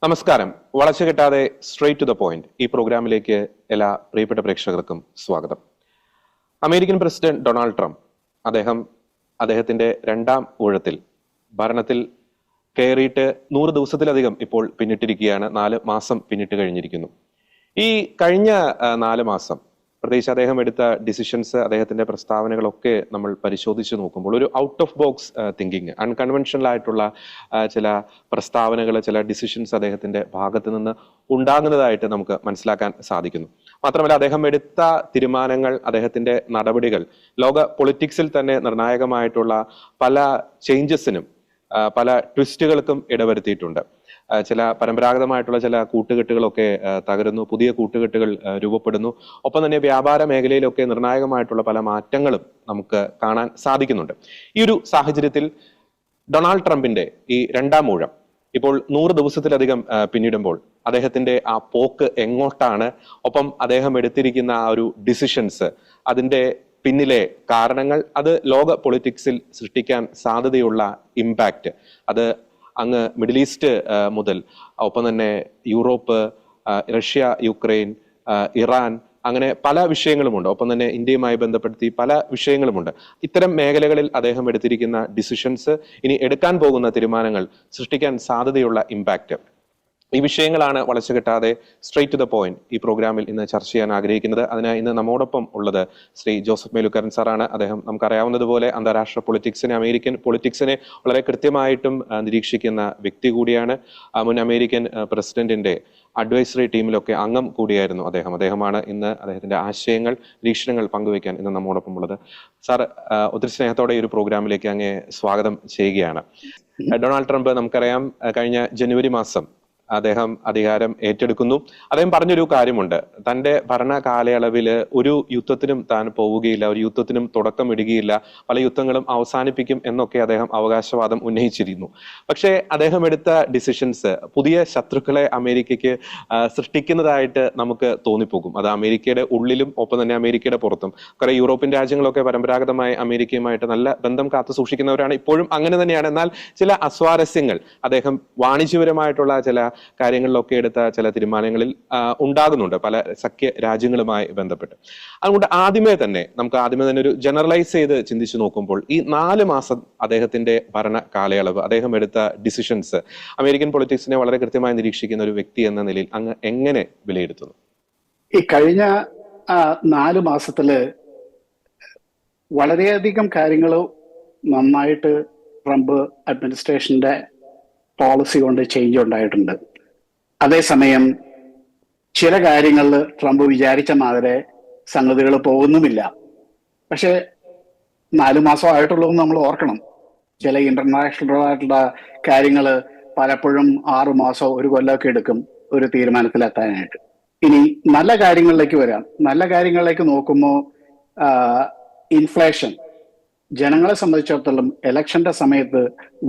നമസ്കാരം. വളച്ചു കെട്ടാതെ straight to the point ഈ പ്രോഗ്രാമിലേക്ക് എല്ലാ പ്രിയപ്പെട്ട പ്രേക്ഷകർക്കും സ്വാഗതം. അമേരിക്കൻ പ്രസിഡന്റ് ഡൊണാൾഡ് ട്രംപ് അദ്ദേഹത്തിന്റെ രണ്ടാം ഊഴത്തിൽ ഭരണത്തിൽ കയറിയിട്ട് 100 ദിവസത്തിലധികം ഇപ്പോൾ പിന്നിട്ടിരിക്കുകയാണ്. 4 മാസം പിന്നിട്ട് കഴിഞ്ഞിരിക്കുന്നു. ഈ കഴിഞ്ഞ 4 മാസം പ്രത്യേകിച്ച് അദ്ദേഹം എടുത്ത ഡിസിഷൻസ്, അദ്ദേഹത്തിന്റെ പ്രസ്താവനകളൊക്കെ നമ്മൾ പരിശോധിച്ച് നോക്കുമ്പോൾ ഒരു out of box thinking, unconventional ആയിട്ടുള്ള ചില പ്രസ്താവനകൾ, ചില ഡിസിഷൻസ് അദ്ദേഹത്തിന്റെ ഭാഗത്ത് നിന്ന് ഉണ്ടാകുന്നതായിട്ട് നമുക്ക് മനസ്സിലാക്കാൻ സാധിക്കുന്നു. മാത്രമല്ല, അദ്ദേഹം എടുത്ത തീരുമാനങ്ങൾ, അദ്ദേഹത്തിന്റെ നടപടികൾ ലോക പൊളിറ്റിക്സിൽ തന്നെ നിർണായകമായിട്ടുള്ള പല ചേഞ്ചസിനും പല ട്വിസ്റ്റുകൾക്കും ഇടവരുത്തിയിട്ടുണ്ട്. ചില പരമ്പരാഗതമായിട്ടുള്ള ചില കൂട്ടുകെട്ടുകളൊക്കെ തകരുന്നു, പുതിയ കൂട്ടുകെട്ടുകൾ രൂപപ്പെടുന്നു. ഒപ്പം തന്നെ വ്യാപാര മേഖലയിലൊക്കെ നിർണായകമായിട്ടുള്ള പല മാറ്റങ്ങളും നമുക്ക് കാണാൻ സാധിക്കുന്നുണ്ട്. ഈ ഒരു സാഹചര്യത്തിൽ ഡൊണാൾഡ് ട്രംപിന്റെ ഈ രണ്ടാം ഊഴം ഇപ്പോൾ 100 ദിവസത്തിലധികം പിന്നിടുമ്പോൾ അദ്ദേഹത്തിന്റെ ആ പോക്ക് എങ്ങോട്ടാണ്, ഒപ്പം അദ്ദേഹം എടുത്തിരിക്കുന്ന ആ ഒരു ഡിസിഷൻസ്, അതിന്റെ പിന്നിലെ കാരണങ്ങൾ, അത് ലോക പൊളിറ്റിക്സിൽ സൃഷ്ടിക്കാൻ സാധ്യതയുള്ള ഇമ്പാക്റ്റ്, അത് അങ്ങ് മിഡിൽ ഈസ്റ്റ് മുതൽ ഒപ്പം തന്നെ യൂറോപ്പ്, റഷ്യ, യുക്രൈൻ, ഇറാൻ, അങ്ങനെ പല വിഷയങ്ങളുമുണ്ട്. ഒപ്പം തന്നെ ഇന്ത്യയുമായി ബന്ധപ്പെടുത്തി പല വിഷയങ്ങളുമുണ്ട്. ഇത്തരം മേഖലകളിൽ അദ്ദേഹം എടുത്തിരിക്കുന്ന ഡിസിഷൻസ്, ഇനി എടുക്കാൻ പോകുന്ന തീരുമാനങ്ങൾ സൃഷ്ടിക്കാൻ സാധ്യതയുള്ള ഇമ്പാക്റ്റ്, ഈ വിഷയങ്ങളാണ് വളച്ചു കെട്ടാതെ സ്ട്രെയിറ്റ് ടു ദ പോയിന്റ് ഈ പ്രോഗ്രാമിൽ ഇന്ന് ചർച്ച ചെയ്യാൻ ആഗ്രഹിക്കുന്നത്. അതിനായി ഇന്ന് നമ്മോടൊപ്പം ഉള്ളത് ശ്രീ ജോസഫ് മേലുക്കരൻ സാറാണ്. അദ്ദേഹം നമുക്കറിയാവുന്നതുപോലെ അന്താരാഷ്ട്ര പൊളിറ്റിക്സിനെ, അമേരിക്കൻ പൊളിറ്റിക്സിനെ വളരെ കൃത്യമായിട്ടും നിരീക്ഷിക്കുന്ന വ്യക്തി കൂടിയാണ്. മുൻ അമേരിക്കൻ പ്രസിഡന്റിന്റെ അഡ്വൈസറി ടീമിലൊക്കെ അംഗം കൂടിയായിരുന്നു അദ്ദേഹമാണ് ഇന്ന് അദ്ദേഹത്തിന്റെ ആശയങ്ങൾ, നിരീക്ഷണങ്ങൾ പങ്കുവയ്ക്കാൻ ഇന്ന് നമ്മോടൊപ്പം ഉള്ളത്. സാർ, ഒത്തിരി സ്നേഹത്തോടെ ഈ ഒരു പ്രോഗ്രാമിലേക്ക് അങ്ങേ സ്വാഗതം ചെയ്യുകയാണ്. ഡൊണാൾഡ് ട്രംപ് നമുക്കറിയാം, കഴിഞ്ഞ ജനുവരി മാസം അദ്ദേഹം അധികാരം ഏറ്റെടുക്കുന്നു. അദ്ദേഹം പറഞ്ഞൊരു കാര്യമുണ്ട്, തന്റെ ഭരണ കാലയളവിൽ ഒരു യുദ്ധത്തിനും താൻ പോവുകയില്ല, ഒരു യുദ്ധത്തിനും തുടക്കം ഇടുകയില്ല, പല യുദ്ധങ്ങളും അവസാനിപ്പിക്കും എന്നൊക്കെ അദ്ദേഹം അവകാശവാദം ഉന്നയിച്ചിരുന്നു. പക്ഷേ അദ്ദേഹം എടുത്ത ഡിസിഷൻസ് പുതിയ ശത്രുക്കളെ അമേരിക്കയ്ക്ക് സൃഷ്ടിക്കുന്നതായിട്ട് നമുക്ക് തോന്നിപ്പോകും. അത് അമേരിക്കയുടെ ഉള്ളിലും ഒപ്പം തന്നെ അമേരിക്കയുടെ പുറത്തും. കുറെ യൂറോപ്യൻ രാജ്യങ്ങളൊക്കെ പരമ്പരാഗതമായി അമേരിക്കയുമായിട്ട് നല്ല ബന്ധം കാത്തു സൂക്ഷിക്കുന്നവരാണ്, ഇപ്പോഴും അങ്ങനെ തന്നെയാണ്. എന്നാൽ ചില അസ്വാരസ്യങ്ങൾ അദ്ദേഹം വാണിജ്യപരമായിട്ടുള്ള ചില കാര്യങ്ങളിലൊക്കെ എടുത്ത ചില തീരുമാനങ്ങളിൽ ഉണ്ടാകുന്നുണ്ട്, പല സഖ്യ രാജ്യങ്ങളുമായി ബന്ധപ്പെട്ട്. അതുകൊണ്ട് നമുക്ക് ആദ്യമേ തന്നെ ഒരു ജനറലൈസ് ചെയ്ത് ചിന്തിച്ചു നോക്കുമ്പോൾ ഈ 4 മാസം അദ്ദേഹത്തിന്റെ ഭരണ കാലയളവ്, അദ്ദേഹം എടുത്ത ഡിസിഷൻസ് അമേരിക്കൻ പൊളിറ്റിക്സിനെ വളരെ കൃത്യമായി നിരീക്ഷിക്കുന്ന ഒരു വ്യക്തി എന്ന നിലയിൽ അങ്ങ് എങ്ങനെ വിലയിരുത്തുന്നു? ഈ കഴിഞ്ഞ 4 മാസത്തില് വളരെയധികം കാര്യങ്ങൾ നന്നായിട്ട് ട്രംപ് അഡ്മിനിസ്ട്രേഷന്റെ പോളിസി കൊണ്ട് ചേഞ്ച് ഉണ്ടായിട്ടുണ്ട്. അതേസമയം ചില കാര്യങ്ങളിൽ ട്രംപ് വിചാരിച്ച മാതിരി സംഗതികൾ പോകുന്നുമില്ല. പക്ഷെ 4 മാസം ആയിട്ടുള്ളൂ നമ്മൾ ഓർക്കണം. ചില ഇന്റർനാഷണൽ ആയിട്ടുള്ള കാര്യങ്ങൾ പലപ്പോഴും 6 മാസമോ 1 കൊല്ലമൊക്കെ എടുക്കും ഒരു തീരുമാനത്തിലെത്താനായിട്ട്. ഇനി നല്ല കാര്യങ്ങളിലേക്ക് വരാം. നല്ല കാര്യങ്ങളിലേക്ക് നോക്കുമ്പോൾ ഇൻഫ്ലേഷൻ ജനങ്ങളെ സംബന്ധിച്ചിടത്തോളം ഇലക്ഷന്റെ സമയത്ത്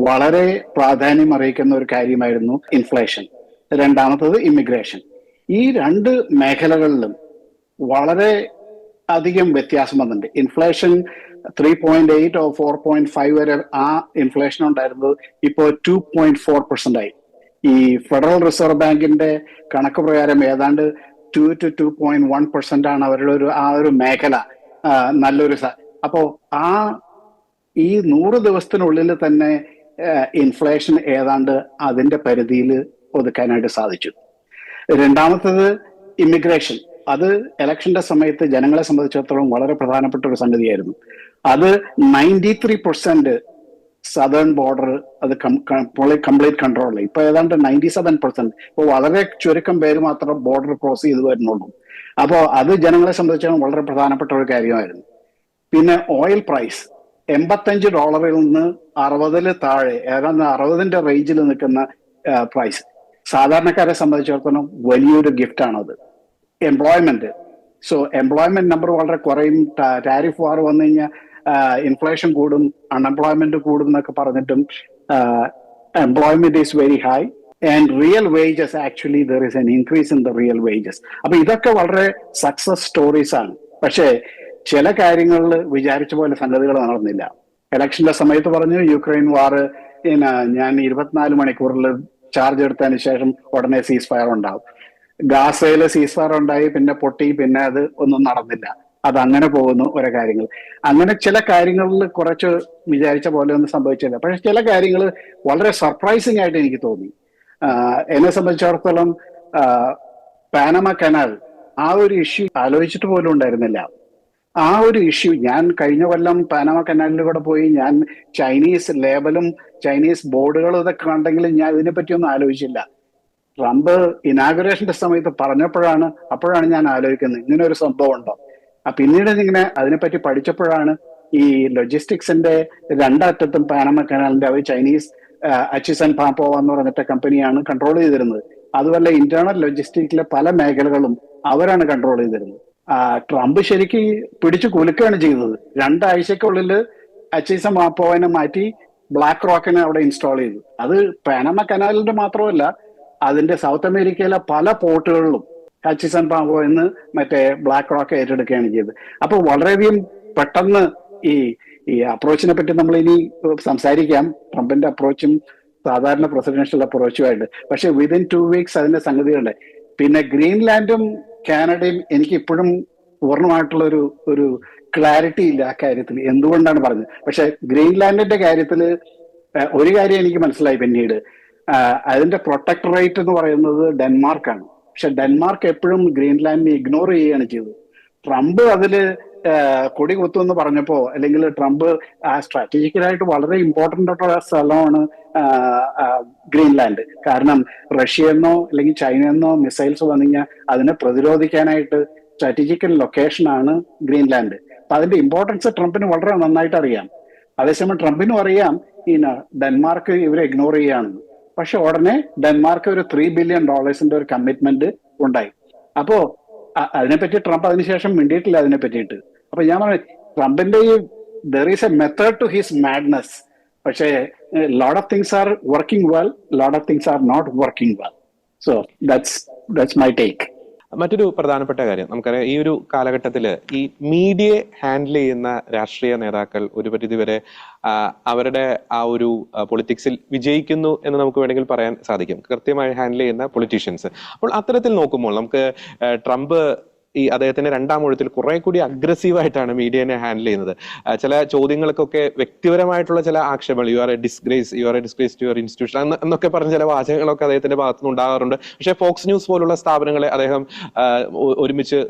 വളരെ പ്രാധാന്യം അറിയിക്കുന്ന ഒരു കാര്യമായിരുന്നു ഇൻഫ്ലേഷൻ. രണ്ടാമത്തത് ഇമിഗ്രേഷൻ. ഈ 2 മേഖലകളിലും വളരെ അധികം വ്യത്യാസം വന്നിട്ടുണ്ട്. ഇൻഫ്ലേഷൻ 3.8 or 4.5 വരെ ആ ഇൻഫ്ലേഷൻ ഉണ്ടായിരുന്നത് ഇപ്പോൾ 2.4% ആയി. ഈ ഫെഡറൽ റിസർവ് ബാങ്കിന്റെ കണക്ക് പ്രകാരം ഏതാണ്ട് 2 to 2.1% ആണ് അവരുടെ ഒരു മേഖല. നല്ലൊരു അപ്പോ ഈ 100 ദിവസത്തിനുള്ളിൽ തന്നെ ഇൻഫ്ലേഷൻ ഏതാണ്ട് അതിന്റെ പരിധിയിൽ ഒതുക്കാനായിട്ട് സാധിച്ചു. രണ്ടാമത്തത് ഇമിഗ്രേഷൻ. അത് ഇലക്ഷന്റെ സമയത്ത് ജനങ്ങളെ സംബന്ധിച്ചിടത്തോളം വളരെ പ്രധാനപ്പെട്ട ഒരു സംഗതിയായിരുന്നു. അത് 93% സദേൺ ബോർഡർ അത് കംപ്ലീറ്റ് കൺട്രോൾ. ഇപ്പൊ ഏതാണ്ട് 97%. ഇപ്പൊ വളരെ ചുരുക്കം പേര് മാത്രം ബോർഡർ ക്രോസ് ചെയ്ത് വരുന്നുള്ളൂ. അപ്പോൾ അത് ജനങ്ങളെ സംബന്ധിച്ചിടത്തോളം വളരെ പ്രധാനപ്പെട്ട ഒരു കാര്യമായിരുന്നു. പിന്നെ ഓയിൽ പ്രൈസ് $85 നിന്ന് 60 താഴെ, ഏതാണ്ട് 60ന്റെ റേഞ്ചിൽ നിൽക്കുന്ന പ്രൈസ് സാധാരണക്കാരെ സംബന്ധിച്ചിടത്തോളം വലിയൊരു ഗിഫ്റ്റ് ആണത്. എംപ്ലോയ്മെന്റ്. സോ എംപ്ലോയ്മെന്റ് നമ്പർ വളരെ കുറയും. ടാരിഫ് വാർ വന്നു കഴിഞ്ഞാൽ ഇൻഫ്ലേഷൻ കൂടും, അൺഎംപ്ലോയ്മെന്റ് കൂടും എന്നൊക്കെ പറഞ്ഞിട്ടും employment is very high and real wages, actually there is an increase in the real wages. അപ്പൊ ഇതൊക്കെ വളരെ സക്സസ് സ്റ്റോറീസ് ആണ്. പക്ഷേ ചില കാര്യങ്ങളിൽ വിചാരിച്ച പോലെ സംഗതികൾ നടന്നില്ല. ഇലക്ഷന്റെ സമയത്ത് പറഞ്ഞു യുക്രൈൻ വാർ ഞാൻ 24 മണിക്കൂറിൽ ചാർജ് എടുത്തതിന് ശേഷം ഉടനെ സീസ് ഫയർ ഉണ്ടാവും. ഗാസയിൽ സീസ് ഫയർ ഉണ്ടായി, പിന്നെ പൊട്ടി, പിന്നെ അത് ഒന്നും നടന്നില്ല. അത് അങ്ങനെ പോകുന്നു ഓരോ കാര്യങ്ങൾ. അങ്ങനെ ചില കാര്യങ്ങളിൽ കുറച്ച് വിചാരിച്ച പോലെ ഒന്നും സംഭവിച്ചില്ല. പക്ഷെ ചില കാര്യങ്ങൾ വളരെ സർപ്രൈസിങ് ആയിട്ട് എനിക്ക് തോന്നി. എന്നെ സംബന്ധിച്ചിടത്തോളം പാനമ കനാൽ ആ ഒരു ഇഷ്യൂ ആലോചിച്ചിട്ട് പോലും ഉണ്ടായിരുന്നില്ല. ആ ഒരു ഇഷ്യൂ, ഞാൻ കഴിഞ്ഞ കൊല്ലം പാനമ കനാലിലൂടെ പോയി, ഞാൻ ചൈനീസ് ലേബലും ചൈനീസ് ബോർഡുകളും ഇതൊക്കെ കണ്ടെങ്കിലും ഞാൻ ഇതിനെപ്പറ്റിയൊന്നും ആലോചിച്ചില്ല. ട്രംപ് ഇനാഗുറേഷന്റെ സമയത്ത് അപ്പോഴാണ് ഞാൻ ആലോചിക്കുന്നത് ഇങ്ങനെ ഒരു സംഭവം ഉണ്ടോ. പിന്നീട് ഇങ്ങനെ അതിനെപ്പറ്റി പഠിച്ചപ്പോഴാണ് ഈ ലോജിസ്റ്റിക്സിന്റെ രണ്ടറ്റത്തും പാനമ കനാലിന്റെ അവർ ചൈനീസ് അച്ചിസൺ പാമ്പോവ എന്ന് പറഞ്ഞിട്ട് കമ്പനിയാണ് കൺട്രോൾ ചെയ്തിരുന്നത്. അതുപോലെ ഇന്റേണൽ ലോജിസ്റ്റിക്സിലെ പല മേഖലകളും അവരാണ് കൺട്രോൾ ചെയ്തിരുന്നത്. ട്രംപ് ശരിക്കും പിടിച്ചു കുലുക്കുകയാണ് ചെയ്തത്. 2 ആഴ്ചക്കുള്ളിൽ അച്ചിസൺ പാമ്പോവനെ മാറ്റി ബ്ലാക്ക് റോക്കിനെ അവിടെ ഇൻസ്റ്റാൾ ചെയ്തു. അത് പാനമ കനാലിന്റെ മാത്രമല്ല, അതിന്റെ സൗത്ത് അമേരിക്കയിലെ പല പോർട്ടുകളിലും ഹച്ചിസൺ പാമ്പോ എന്ന് മറ്റേ ബ്ലാക്ക് റോക്ക് ഏറ്റെടുക്കുകയാണ് ചെയ്തത്. അപ്പൊ വളരെയധികം പെട്ടെന്ന് ഈ അപ്രോച്ചിനെ പറ്റി നമ്മൾ ഇനി സംസാരിക്കാം, ട്രംപിന്റെ അപ്രോച്ചും സാധാരണ പ്രസിഡൻഷ്യൽ അപ്രോച്ചുമായിട്ട്. പക്ഷെ വിതിൻ 2 വീക്സ് അതിന്റെ സംഗതികളുടെ. പിന്നെ ഗ്രീൻലാൻഡും കാനഡയും എനിക്ക് ഇപ്പോഴും പൂർണ്ണമായിട്ടുള്ള ഒരു ക്ലാരിറ്റി ഇല്ല ആ കാര്യത്തിൽ, എന്തുകൊണ്ടാണ് പറഞ്ഞത്. പക്ഷെ ഗ്രീൻലാൻഡിന്റെ കാര്യത്തിൽ ഒരു കാര്യം എനിക്ക് മനസ്സിലായി പിന്നീട്, അതിന്റെ പ്രൊട്ടക്ടറേറ്റ് എന്ന് പറയുന്നത് ഡെൻമാർക്കാണ്. പക്ഷെ ഡെൻമാർക്ക് എപ്പോഴും ഗ്രീൻലാൻഡിനെ ഇഗ്നോർ ചെയ്യുകയാണ് ചെയ്തത്. ട്രംപ് അതില് കൊടി കുത്തുമെന്ന് പറഞ്ഞപ്പോ, അല്ലെങ്കിൽ ട്രംപ് സ്ട്രാറ്റജിക്കലായിട്ട് വളരെ ഇമ്പോർട്ടന്റ് ആയിട്ടുള്ള സ്ഥലമാണ് ഗ്രീൻലാൻഡ്. കാരണം റഷ്യയെന്നോ അല്ലെങ്കിൽ ചൈനയെന്നോ മിസൈൽസ് വന്നു കഴിഞ്ഞാൽ അതിനെ പ്രതിരോധിക്കാനായിട്ട് സ്ട്രാറ്റജിക്കൽ ലൊക്കേഷനാണ് ഗ്രീൻലാൻഡ്. അപ്പൊ അതിന്റെ ഇമ്പോർട്ടൻസ് ട്രംപിന് വളരെ നന്നായിട്ട് അറിയാം. അതേസമയം ട്രംപിനും അറിയാം ഈ ഡെൻമാർക്ക് ഇവരെ ഇഗ്നോർ ചെയ്യാണെന്ന്. പക്ഷെ ഉടനെ ഡെൻമാർക്ക് ഒരു $3 ബില്യൺ ഒരു കമ്മിറ്റ്മെന്റ് ഉണ്ടായി. അപ്പോ അതിനെപ്പറ്റി ട്രംപ് അതിനുശേഷം മിണ്ടിയിട്ടില്ല അതിനെ പറ്റിയിട്ട്. അപ്പൊ ഞാൻ പറഞ്ഞു, ട്രംപിന്റെ ഈ there is a method to his madness. പക്ഷേ lot of things are working well, lot of things are not working well. So that's my take. മറ്റൊരു പ്രധാനപ്പെട്ട കാര്യം, നമുക്കറിയാം ഈ ഒരു കാലഘട്ടത്തിൽ ഈ മീഡിയയെ ഹാൻഡിൽ ചെയ്യുന്ന രാഷ്ട്രീയ നേതാക്കൾ ഒരു പരിധിവരെ അവരുടെ ആ ഒരു പൊളിറ്റിക്സിൽ വിജയിക്കുന്നു എന്ന് നമുക്ക് വേണമെങ്കിൽ പറയാൻ സാധിക്കും, കൃത്യമായി ഹാൻഡിൽ ചെയ്യുന്ന പൊളിറ്റീഷ്യൻസ്. അപ്പോൾ അത്തരത്തിൽ നോക്കുമ്പോൾ നമുക്ക് ട്രംപ് ഈ അദ്ദേഹത്തിന്റെ 2ാം ഊഴത്തിൽ കുറെ കൂടി അഗ്രസീവായിട്ടാണ് മീഡിയനെ ഹാൻഡിൽ ചെയ്യുന്നത്. ചില ചോദ്യങ്ങൾക്കൊക്കെ വ്യക്തിപരമായിട്ടുള്ള ചില ആക്ഷേപങ്ങൾ, you are a disgrace to your institution എന്നൊക്കെ പറഞ്ഞ ചില വാചകങ്ങളൊക്കെ അദ്ദേഹത്തിന്റെ ഭാഗത്തുനിന്ന് ഉണ്ടാകാറുണ്ട്. പക്ഷേ ഫോക്സ് ന്യൂസ് പോലുള്ള സ്ഥാപനങ്ങളെ അദ്ദേഹം ഒരുമിച്ച്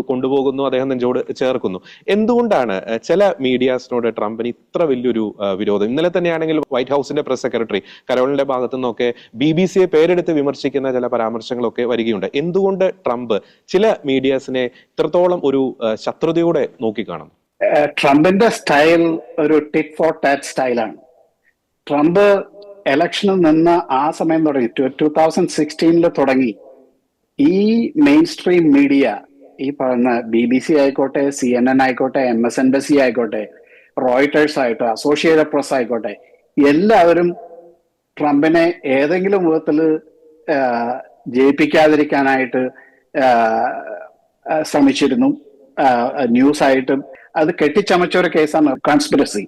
കൊണ്ടുപോകുന്നു, അദ്ദേഹം നെഞ്ചോട് ചേർക്കുന്നു. എന്തുകൊണ്ടാണ് ചില മീഡിയാസിനോട് ട്രംപിന് ഇത്ര വലിയൊരു വിരോധം? ഇന്നലെ തന്നെയാണെങ്കിൽ വൈറ്റ് ഹൗസിന്റെ പ്രസ് സെക്രട്ടറി കരോളിന്റെ ഭാഗത്തു നിന്നൊക്കെ BBC പേരെടുത്ത് വിമർശിക്കുന്ന ചില പരാമർശങ്ങളൊക്കെ വരികയുണ്ട്. എന്തുകൊണ്ട് ട്രംപ് ചില മീഡിയാസിനെ ഇത്രത്തോളം ഒരു ശത്രുതയോടെ നോക്കിക്കാണും? ട്രംപിന്റെ സ്റ്റൈൽ ഒരു ടിറ്റ് ഫോർ ടാറ്റ് സ്റ്റൈലാണ്. ട്രംപ് ഇലക്ഷനിൽ നിന്ന് ആ സമയം തുടങ്ങി, 2016 തുടങ്ങി ഈ മെയിൻ സ്ട്രീം മീഡിയ, ഈ പറഞ്ഞ BBC ആയിക്കോട്ടെ, CNN ആയിക്കോട്ടെ, MSNBC ആയിക്കോട്ടെ, റോയിട്ടേഴ്സ് ആയിട്ടോ, അസോസിയേറ്റഡ് പ്രസ് ആയിക്കോട്ടെ, എല്ലാവരും ട്രംപിനെ ഏതെങ്കിലും വിധത്തിൽ ജയിപ്പിക്കാതിരിക്കാനായിട്ട് ശ്രമിച്ചിരുന്നു. ന്യൂസ് ആയിട്ട് അത് കെട്ടിച്ചമച്ച ഒരു കേസാണ് കോൺസ്പിറസി.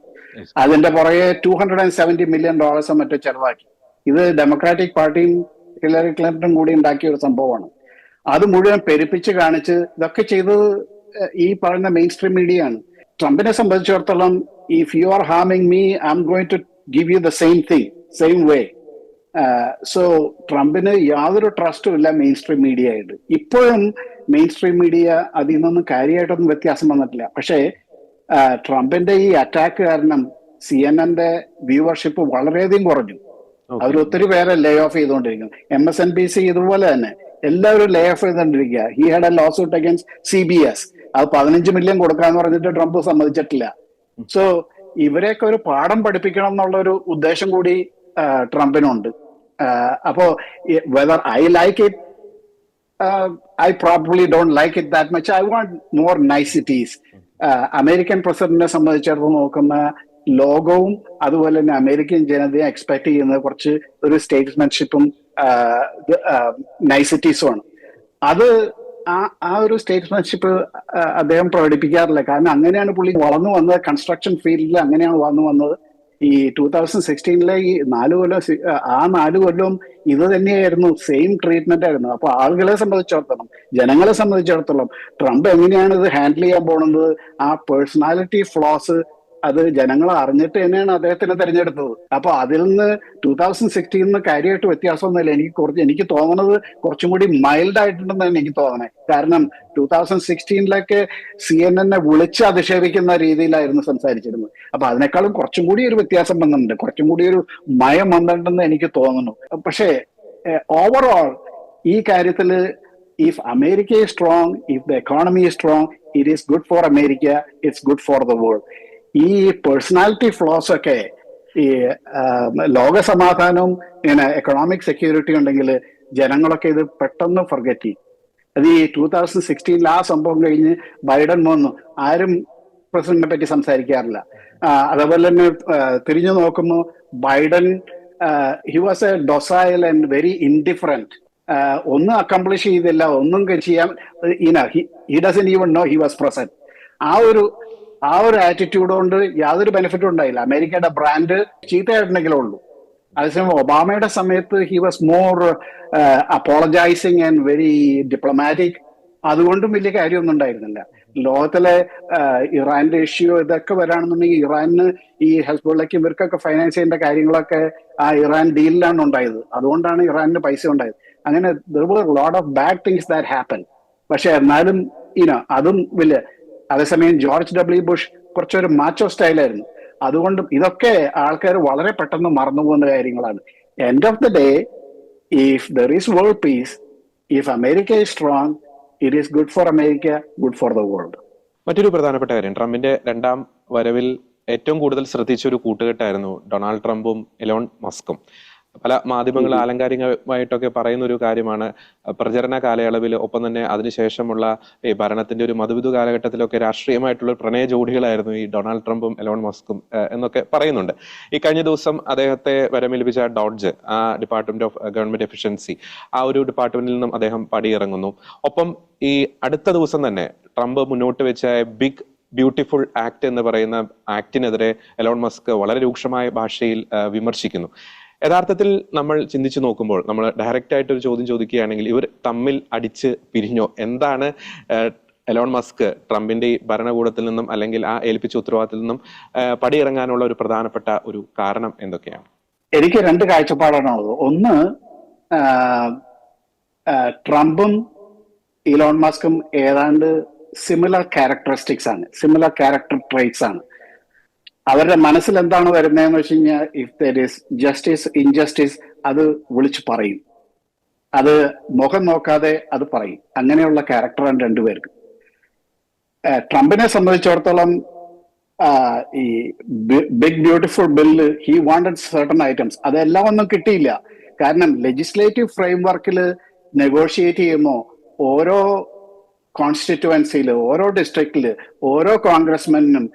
അതിന്റെ പുറകെ $270 മില്യൺ മറ്റോ ചെലവാക്കി. ഇത് ഡെമോക്രാറ്റിക് പാർട്ടിയും ഹില്ലറി ക്ലിന്റൺ കൂടി ഉണ്ടാക്കിയ ഒരു സംഭവമാണ്. അത് മുഴുവൻ പെരുപ്പിച്ച് കാണിച്ച് ഇതൊക്കെ ചെയ്തത് ഈ പറയുന്ന മെയിൻ സ്ട്രീം മീഡിയ ആണ്. ട്രംപിനെ സംബന്ധിച്ചിടത്തോളം, if you are harming me, I am going to give you the same way. So ട്രംപിന് യാതൊരു ട്രസ്റ്റും ഇല്ല മെയിൻ സ്ട്രീം മീഡിയ ആയിട്ട്. ഇപ്പോഴും മെയിൻ സ്ട്രീം മീഡിയ അതിൽ നിന്നൊന്നും കാര്യമായിട്ടൊന്നും വ്യത്യാസം വന്നിട്ടില്ല. പക്ഷേ ട്രംപിന്റെ ഈ അറ്റാക്ക് കാരണം CNN വ്യൂവർഷിപ്പ് വളരെയധികം കുറഞ്ഞു. അവർ ഒത്തിരി പേരെ ലേ ഓഫ് ചെയ്തുകൊണ്ടിരിക്കുന്നു. MSNBC ഇതുപോലെ തന്നെ എല്ലാവരും ലേ ഓഫ് ചെയ്തുകൊണ്ടിരിക്കുക. He had a lawsuit against CBS. അത് 15 മില്യൺ കൊടുക്കാന്ന് പറഞ്ഞിട്ട് ട്രംപ് സമ്മതിച്ചിട്ടില്ല. സോ ഇവരെയൊക്കെ ഒരു പാഠം പഠിപ്പിക്കണം എന്നുള്ള ഒരു ഉദ്ദേശം കൂടി ട്രംപിനുണ്ട്. അപ്പോ whether I like it, I probably don't like it that much. I want more niceties. American പ്രസിഡന്റിനെ സംബന്ധിച്ചിടത്തോളം നോക്കുന്ന ലോകവും അതുപോലെ തന്നെ അമേരിക്കൻ ജനതയെ എക്സ്പെക്ട് ചെയ്യുന്നത് കുറച്ച് ഒരു സ്റ്റേറ്റ്സ്മാൻഷിപ്പും നൈസിറ്റീസുമാണ്. അത് ആ ഒരു സ്റ്റേറ്റ്സ്മാൻഷിപ്പ് അദ്ദേഹം പ്രകടിപ്പിക്കാറില്ല. കാരണം അങ്ങനെയാണ് പുള്ളി വളർന്നു വന്നത്. കൺസ്ട്രക്ഷൻ ഫീൽഡിൽ അങ്ങനെയാണ് വളർന്നു വന്നത്. ഈ 2016 ഈ 4 കൊല്ലം ആ 4 കൊല്ലവും ഇത് തന്നെയായിരുന്നു, സെയിം ട്രീറ്റ്മെന്റ് ആയിരുന്നു. അപ്പൊ ആളുകളെ സംബന്ധിച്ചിടത്തോളം, ജനങ്ങളെ സംബന്ധിച്ചിടത്തോളം ട്രംപ് എങ്ങനെയാണ് ഇത് ഹാൻഡിൽ ചെയ്യാൻ പോകുന്നത്, ആ പേഴ്സണാലിറ്റി ഫ്ലോസ് അത് ജനങ്ങൾ അറിഞ്ഞിട്ട് തന്നെയാണ് അദ്ദേഹത്തിനെ തെരഞ്ഞെടുത്തത്. അപ്പൊ അതിൽ നിന്ന് 2016 കാര്യമായിട്ട് വ്യത്യാസമൊന്നുമില്ല. എനിക്ക് തോന്നുന്നത് കുറച്ചും കൂടി മൈൽഡ് ആയിട്ടുണ്ടെന്നാണ് എനിക്ക് തോന്നുന്നത്. കാരണം 2016 CNN വിളിച്ച് അധിക്ഷേപിക്കുന്ന രീതിയിലായിരുന്നു സംസാരിച്ചിരുന്നത്. അപ്പൊ അതിനേക്കാളും കുറച്ചും കൂടി ഒരു വ്യത്യാസം വന്നിട്ടുണ്ട്, കുറച്ചും കൂടി ഒരു മയം വന്നിട്ടുണ്ടെന്ന് എനിക്ക് തോന്നുന്നു. പക്ഷേ ഓവറോൾ ഈ കാര്യത്തില് if America is strong, if the economy is strong, it is good for America, it's good for the world. ഈ പേഴ്സണാലിറ്റി ഫ്ലോസ് ഒക്കെ ഈ ലോക സമാധാനവും ഇങ്ങനെ എക്കണോമിക് സെക്യൂരിറ്റി ഉണ്ടെങ്കിൽ ജനങ്ങളൊക്കെ ഇത് പെട്ടെന്ന് ഫർഗറ്റ് ചെയ്യും. അത് ഈ 2016 ആ സംഭവം കഴിഞ്ഞ് ബൈഡൻ വന്നു, ആരും പ്രസിഡന്റിനെ പറ്റി സംസാരിക്കാറില്ല. അതേപോലെ തന്നെ തിരിഞ്ഞു നോക്കുമ്പോൾ Biden he was A docile and very indifferent. ഒന്നും അക്കംപ്ലിഷ് ചെയ്തില്ല, ഒന്നും ചെയ്യാൻ he doesn't even know he was present. ആ ഒരു ആറ്റിറ്റ്യൂഡ് കൊണ്ട് യാതൊരു ബെനിഫിറ്റും ഉണ്ടായില്ല. അമേരിക്കയുടെ ബ്രാൻഡ് ചീത്തയായിട്ടുണ്ടെങ്കിലേ ഉള്ളൂ. അതേസമയം ഒബാമയുടെ സമയത്ത് he was more apologising and very diplomatic. അതുകൊണ്ടും വലിയ കാര്യമൊന്നും ഉണ്ടായിരുന്നില്ല. ലോകത്തിലെ ഇറാന്റെ ഇഷ്യൂ ഇതൊക്കെ വരാണെന്നുണ്ടെങ്കിൽ ഇറാന് ഈ ഹെസ്ബുള്ളയ്ക്ക് ഇവർക്കൊക്കെ ഫൈനാൻസ് ചെയ്യേണ്ട കാര്യങ്ങളൊക്കെ ആ ഇറാൻ ഡീലിലാണ് ഉണ്ടായത്. അതുകൊണ്ടാണ് ഇറാനിന് പൈസ ഉണ്ടായത്. അങ്ങനെ there were a lot of bad things that happened. പക്ഷെ എന്നാലും അതും വലിയ. അതേസമയം ജോർജ് ഡബ്ല്യു ബുഷ് കുറച്ചൊരു മാച്ചോ സ്റ്റൈലായിരുന്നു. അതുകൊണ്ടും ഇതൊക്കെ ആൾക്കാർ വളരെ പെട്ടെന്ന് മറന്നുപോകുന്ന കാര്യങ്ങളാണ്. End of the day, if there is world piece, if America is strong, it is good for America, good for the world. മറ്റൊരു പ്രധാനപ്പെട്ട കാര്യം, ട്രംപിന്റെ രണ്ടാം വരവിൽ ഏറ്റവും കൂടുതൽ ശ്രദ്ധിച്ച ഒരു കൂട്ടുകെട്ടായിരുന്നു ഡൊണാൾഡ് ട്രംപും എലോൺ മസ്കും. പല മാധ്യമങ്ങൾ ആലങ്കാരികമായിട്ടൊക്കെ പറയുന്ന ഒരു കാര്യമാണ് പ്രചരണ കാലയളവിൽ, ഒപ്പം തന്നെ അതിനുശേഷമുള്ള ഈ ഭരണത്തിന്റെ ഒരു മധുവിധു കാലഘട്ടത്തിലൊക്കെ രാഷ്ട്രീയമായിട്ടുള്ള പ്രണയ ജോഡികളായിരുന്നു ഈ ഡൊണാൾഡ് ട്രംപും എലോൺ മസ്കും എന്നൊക്കെ പറയുന്നുണ്ട്. ഈ കഴിഞ്ഞ ദിവസം അദ്ദേഹത്തെ വരമേൽപ്പിച്ച ഡോഡ്ജ്, ആ ഡിപ്പാർട്ട്മെന്റ് ഓഫ് ഗവൺമെന്റ് എഫിഷ്യൻസി, ആ ഒരു ഡിപ്പാർട്ട്മെന്റിൽ നിന്നും അദ്ദേഹം പടിയിറങ്ങുന്നു. ഒപ്പം ഈ അടുത്ത ദിവസം തന്നെ ട്രംപ് മുന്നോട്ട് വെച്ച ബിഗ് ബ്യൂട്ടിഫുൾ ആക്ട് എന്ന് പറയുന്ന ആക്ടിനെതിരെ എലോൺ മസ്ക് വളരെ രൂക്ഷമായ ഭാഷയിൽ വിമർശിക്കുന്നു. യഥാർത്ഥത്തിൽ നമ്മൾ ചിന്തിച്ചു നോക്കുമ്പോൾ, നമ്മൾ ഡയറക്റ്റ് ആയിട്ട് ഒരു ചോദ്യം ചോദിക്കുകയാണെങ്കിൽ, ഇവർ തമ്മിൽ അടിച്ച് പിരിഞ്ഞോ? എന്താണ് എലോൺ മസ്ക് ട്രംപിന്റെ ഈ ഭരണകൂടത്തിൽ നിന്നും അല്ലെങ്കിൽ ആ ഏൽപ്പിച്ച ഉത്തരവാദിത്തത്തിൽ നിന്നും പടിയിറങ്ങാനുള്ള ഒരു പ്രധാനപ്പെട്ട ഒരു കാരണം എന്തൊക്കെയാണ്? എനിക്ക് രണ്ട് കാഴ്ചപ്പാടാണുള്ളത്. ഒന്ന്, ട്രംപും ഇലോൺ മസ്കും ഏതാണ്ട് സിമിലർ ക്യാരക്ടറിസ്റ്റിക്സ് ആണ്, സിമിലർ ക്യാരക്ടർ ട്രേറ്റ്സ് ആണ്. അവരുടെ മനസ്സിൽ എന്താണ് വരുന്നതെന്ന് വെച്ച് കഴിഞ്ഞാൽ, if there is justice, injustice, അത് വിളിച്ചു പറയും. അത് മുഖം നോക്കാതെ അത് പറയും. അങ്ങനെയുള്ള ക്യാരക്ടറാണ് രണ്ടുപേർക്ക്. ട്രംപിനെ സംബന്ധിച്ചിടത്തോളം ഈ big beautiful bill, he wanted certain items, അതെല്ലാം ഒന്നും കിട്ടിയില്ല. കാരണം ലെജിസ്ലേറ്റീവ് ഫ്രെയിംവർക്കിൽ നെഗോഷിയേറ്റ് ചെയ്യുമ്പോൾ ഓരോ കോൺസ്റ്റിറ്റ്യുവൻസിയിൽ, ഓരോ ഡിസ്ട്രിക്റ്റില്, ഓരോ കോൺഗ്രസ്മെനും,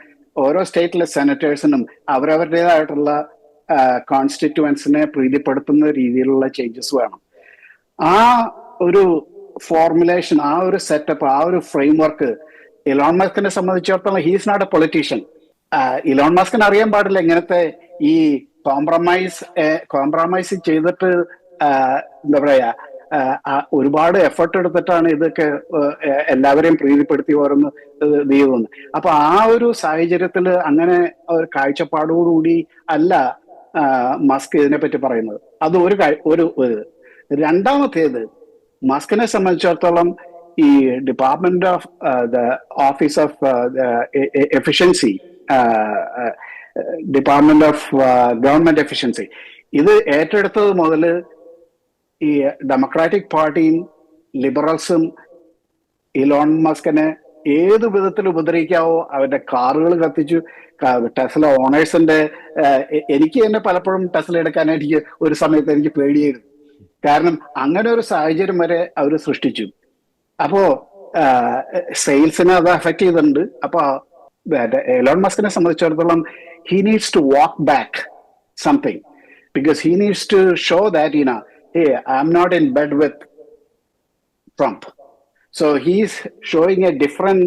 ഓരോ സ്റ്റേറ്റിലെ സെനറ്റേഴ്സിനും അവരവരുടേതായിട്ടുള്ള കോൺസ്റ്റിറ്റ്യുവൻസിനെ പ്രീതിപ്പെടുത്തുന്ന രീതിയിലുള്ള ചേഞ്ചസ് വേണം. ആ ഒരു ഫോർമുലേഷൻ, ആ ഒരു സെറ്റപ്പ്, ആ ഒരു ഫ്രെയിംവർക്ക് ഇലോൺ മസ്കിനെ സംബന്ധിച്ചിടത്തോളം he's not a politician. Elon മസ്കിന് അറിയാൻ പാടില്ല ഇങ്ങനത്തെ ഈ കോംപ്രമൈസ് ചെയ്തിട്ട് എന്താ പറയാ, ഒരുപാട് എഫർട്ട് എടുത്തിട്ടാണ് ഇതൊക്കെ എല്ലാവരെയും പ്രീതിപ്പെടുത്തി ഓരോന്ന് ഇത് ചെയ്യുന്നത്. അപ്പൊ ആ ഒരു സാഹചര്യത്തിൽ അങ്ങനെ ഒരു കാഴ്ചപ്പാടോടുകൂടി അല്ല മസ്ക് ഇതിനെപ്പറ്റി പറയുന്നത്. അത് ഒരു രണ്ടാമത്തേത്, മസ്കിനെ സംബന്ധിച്ചിടത്തോളം ഈ department of the office of efficiency, department of government efficiency, ഇത് ഏറ്റെടുത്തത് മുതൽ ഈ ഡെമോക്രാറ്റിക് പാർട്ടിയും ലിബറൽസും ഇലോൺ മസ്കിനെ ഏത് വിധത്തിൽ ഉപദ്രവിക്കാവോ അവരുടെ കാറുകൾ കത്തിച്ചു. ടെസ്ല ഓണേഴ്സിന്റെ, എനിക്ക് തന്നെ പലപ്പോഴും ടെസ്ല എടുക്കാനായിട്ട് ഒരു സമയത്ത് എനിക്ക് പേടിയായിരുന്നു. കാരണം അങ്ങനെ ഒരു സാഹചര്യം വരെ അവർ സൃഷ്ടിച്ചു. അപ്പോ സെയിൽസിനെ അത് അഫക്ട് ചെയ്തിട്ടുണ്ട്. അപ്പൊ എലോൺ മസ്കിനെ സംബന്ധിച്ചിടത്തോളം he needs to walk back something, because he needs to show that hey, I'm not in bed with Trump. So he's showing a different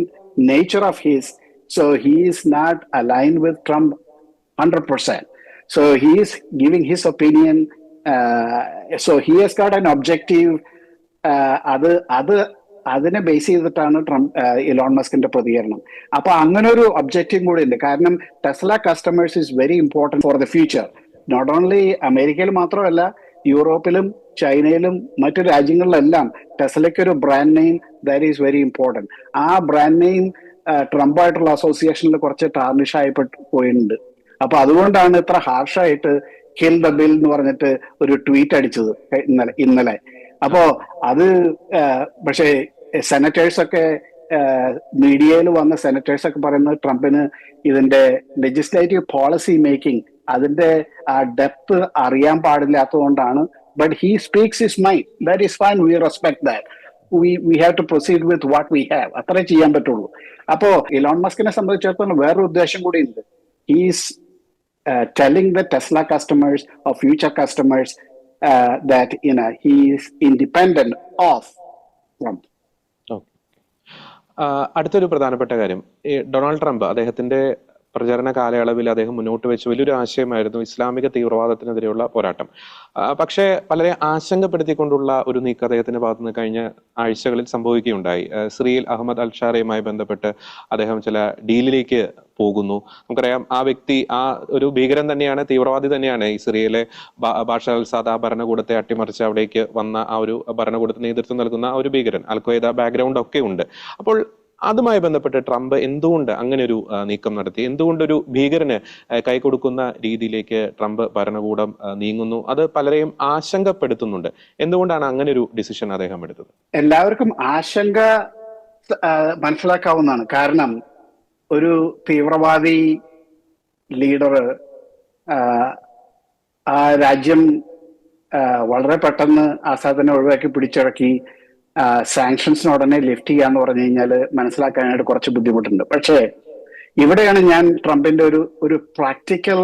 nature of his. So he is not aligned with Trump 100%. So he is giving his opinion. So he has got an objective. അത് അതിനെ base ചെയ്തിട്ടാണ് Elon മസ്കിന്റെ പ്രതികരണം. അപ്പൊ അങ്ങനെ ഒരു objective കൂടി ഉണ്ട്. കാരണം Tesla customers is very important for the future. Not only അമേരിക്കയിൽ മാത്രമല്ല, യൂറോപ്പിലും ചൈനയിലും മറ്റു രാജ്യങ്ങളിലെല്ലാം ടെസ്ലയ്ക്ക് ഒരു brand name that is very important. ആ ബ്രാൻഡ് നെയിം ട്രംപായിട്ടുള്ള അസോസിയേഷനിൽ കുറച്ച് ടാർണിഷ് ആയിപ്പെട്ട് പോയിട്ടുണ്ട്. അപ്പൊ അതുകൊണ്ടാണ് ഇത്ര ഹാർഷായിട്ട് കിൽ ദ ബിൽ എന്ന് പറഞ്ഞിട്ട് ഒരു ട്വീറ്റ് അടിച്ചത് ഇന്നലെ. അപ്പോ അത് പക്ഷേ സെനറ്റേഴ്സ് ഒക്കെ, മീഡിയയിൽ വന്ന സെനറ്റേഴ്സ് ഒക്കെ പറയുന്നത് ട്രംപിന് ഇതിന്റെ ലെജിസ്ലേറ്റീവ് പോളിസി മേക്കിംഗ് അതിന്റെ ആ ഡെപ്ത് അറിയാൻ പാടില്ലാത്തതുകൊണ്ടാണ്. But he speaks his mind, that is fine, we respect that. We have to proceed with what we have. അത്രേ ചെയ്യാൻ പറ്റുള്ളൂ. അപ്പോ ഇലോൺ മസ്കിനെ സംബന്ധിച്ചിടത്തോളം വേറൊരു ഉദ്ദേശം കൂടി ഉണ്ട്. He's telling the Tesla customers or future customers that he is independent of Trump. അടുത്തൊരു പ്രധാനപ്പെട്ട കാര്യം, ഈ ഡൊണാൾഡ് ട്രംപ് അദ്ദേഹത്തിന്റെ പ്രചരണ കാലയളവിൽ അദ്ദേഹം മുന്നോട്ട് വെച്ച വലിയൊരു ആശയമായിരുന്നു ഇസ്ലാമിക തീവ്രവാദത്തിനെതിരെയുള്ള പോരാട്ടം. പക്ഷേ വളരെ ആശങ്കപ്പെടുത്തിക്കൊണ്ടുള്ള ഒരു നീക്കം അദ്ദേഹത്തിന്റെ ഭാഗത്തുനിന്ന് കഴിഞ്ഞ ആഴ്ചകളിൽ സംഭവിക്കുകയുണ്ടായി. സിറിയയിൽ അഹമ്മദ് അൽ ഷാറയുമായി ബന്ധപ്പെട്ട് അദ്ദേഹം ചില ഡീലിലേക്ക് പോകുന്നു. നമുക്കറിയാം, ആ വ്യക്തി ആ ഒരു ഭീകരൻ തന്നെയാണ്, തീവ്രവാദി തന്നെയാണ്. ഈ സിറിയയിലെ ബാഷർ അൽ സാദ ഭരണകൂടത്തെ അട്ടിമറിച്ച് അവിടേക്ക് വന്ന ആ ഒരു ഭരണകൂടത്തിന് നേതൃത്വം നൽകുന്ന ആ ഒരു ഭീകരൻ, അൽ ഖ്വയ്ദ ബാക്ക്ഗ്രൗണ്ട് ഒക്കെ ഉണ്ട്. അപ്പോൾ അതുമായി ബന്ധപ്പെട്ട് ട്രംപ് എന്തുകൊണ്ട് അങ്ങനെ ഒരു നീക്കം നടത്തി? എന്തുകൊണ്ടൊരു ഭീകരന് കൈകൊടുക്കുന്ന രീതിയിലേക്ക് ട്രംപ് ഭരണകൂടം നീങ്ങുന്നു? അത് പലരെയും ആശങ്കപ്പെടുത്തുന്നുണ്ട്. എന്തുകൊണ്ടാണ് അങ്ങനെ ഒരു ഡിസിഷൻ അദ്ദേഹം എടുത്തത്? എല്ലാവർക്കും ആശങ്ക മനസ്സിലാക്കാവുന്നതാണ്. കാരണം ഒരു തീവ്രവാദി ലീഡർ ആ രാജ്യം വളരെ പെട്ടെന്ന് ആസാദിനെ ഒഴിവാക്കി പിടിച്ചിറക്കി സാങ്ഷൻസിന് ഉടനെ ലിഫ്റ്റ് ചെയ്യാന്ന് പറഞ്ഞു കഴിഞ്ഞാൽ മനസ്സിലാക്കാനായിട്ട് കുറച്ച് ബുദ്ധിമുട്ടുണ്ട്. പക്ഷേ ഇവിടെയാണ് ഞാൻ ട്രംപിന്റെ ഒരു practical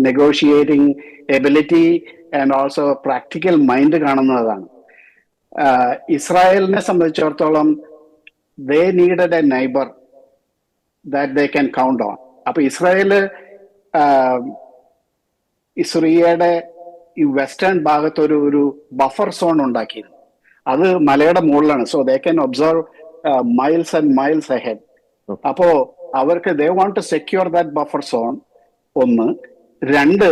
negotiating ability and also practical mind കാണുന്നതാണ്. ഇസ്രായേലിനെ സംബന്ധിച്ചിടത്തോളം they needed a neighbor that they can count on. അപ്പൊ ഇസ്രായേല് സിറിയയുടെ ഈ വെസ്റ്റേൺ ഭാഗത്ത് ഒരു ബഫർ സോൺ ഉണ്ടാക്കിയിരുന്നു. അത് മലയുടെ മുകളിലാണ്. So they can observe miles and miles ahead. അപ്പോ അവർക്ക് they want to secure that buffer zone. ഒന്ന്. രണ്ട്,